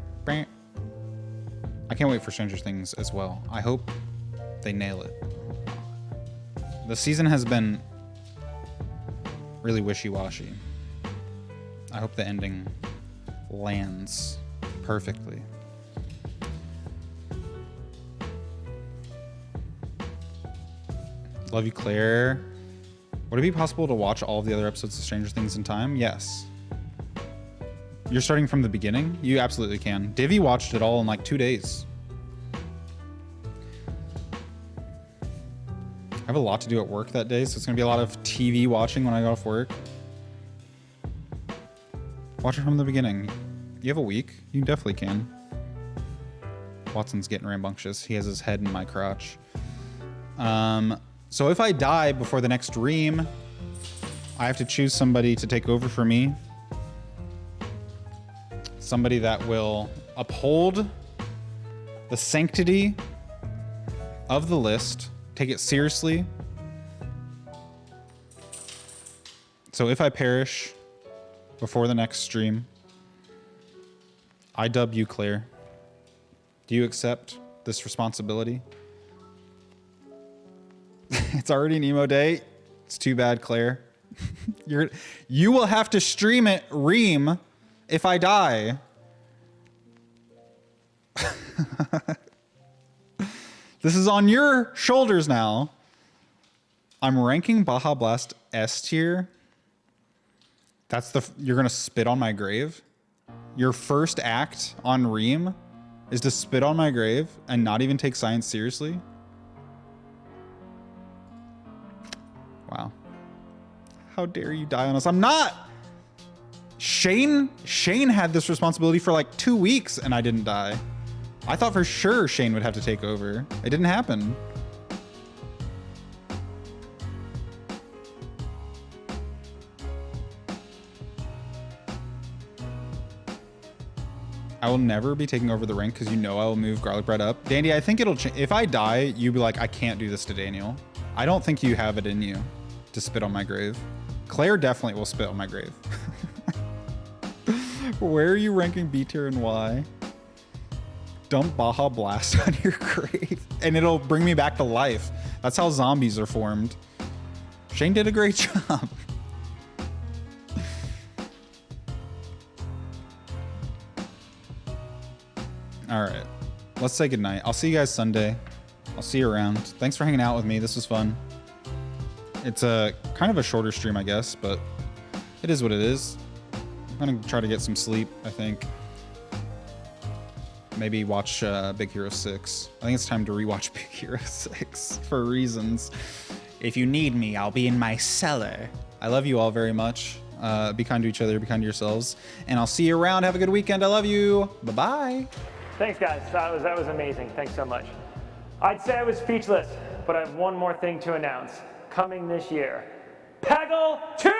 can't wait for Stranger Things as well. I hope they nail it. The season has been really wishy-washy. I hope the ending lands perfectly. Love you, Claire. Would it be possible to watch all of the other episodes of Stranger Things in time? Yes. You're starting from the beginning? You absolutely can. Divvy watched it all in like 2 days. I have a lot to do at work that day, so it's going to be a lot of TV watching when I get off work. Watch it from the beginning. You have a week. You definitely can. Watson's getting rambunctious. He has his head in my crotch. So if I die before the next stream, I have to choose somebody to take over for me. Somebody that will uphold the sanctity of the list, take it seriously. So if I perish before the next stream, I dub you, Claire. Do you accept this responsibility? It's already an emo day. It's too bad, Claire. You will have to stream it, Reem, if I die. This is on your shoulders now. I'm ranking Baja Blast S tier. You're gonna spit on my grave? Your first act on Reem is to spit on my grave and not even take science seriously? Wow. How dare you die on us? I'm not! Shane had this responsibility for like 2 weeks and I didn't die. I thought for sure Shane would have to take over. It didn't happen. I will never be taking over the rank because you know I will move Garlic Bread up. Dandy, I think it'll change. If I die, you'll be like, I can't do this to Daniel. I don't think you have it in you to spit on my grave. Claire definitely will spit on my grave. Where are you ranking B tier and why? Dump Baja Blast on your grave and it'll bring me back to life. That's how zombies are formed. Shane did a great job. All right, let's say goodnight. I'll see you guys Sunday. I'll see you around. Thanks for hanging out with me. This was fun. It's a kind of a shorter stream, I guess, but it is what it is. I'm gonna try to get some sleep, I think. Maybe watch Big Hero 6. I think it's time to rewatch Big Hero 6 for reasons. If you need me, I'll be in my cellar. I love you all very much. Be kind to each other, be kind to yourselves. And I'll see you around. Have a good weekend. I love you. Bye-bye. Thanks, guys. That was amazing. Thanks so much. I'd say I was speechless, but I have one more thing to announce. Coming this year, Peggle 2!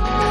Bye.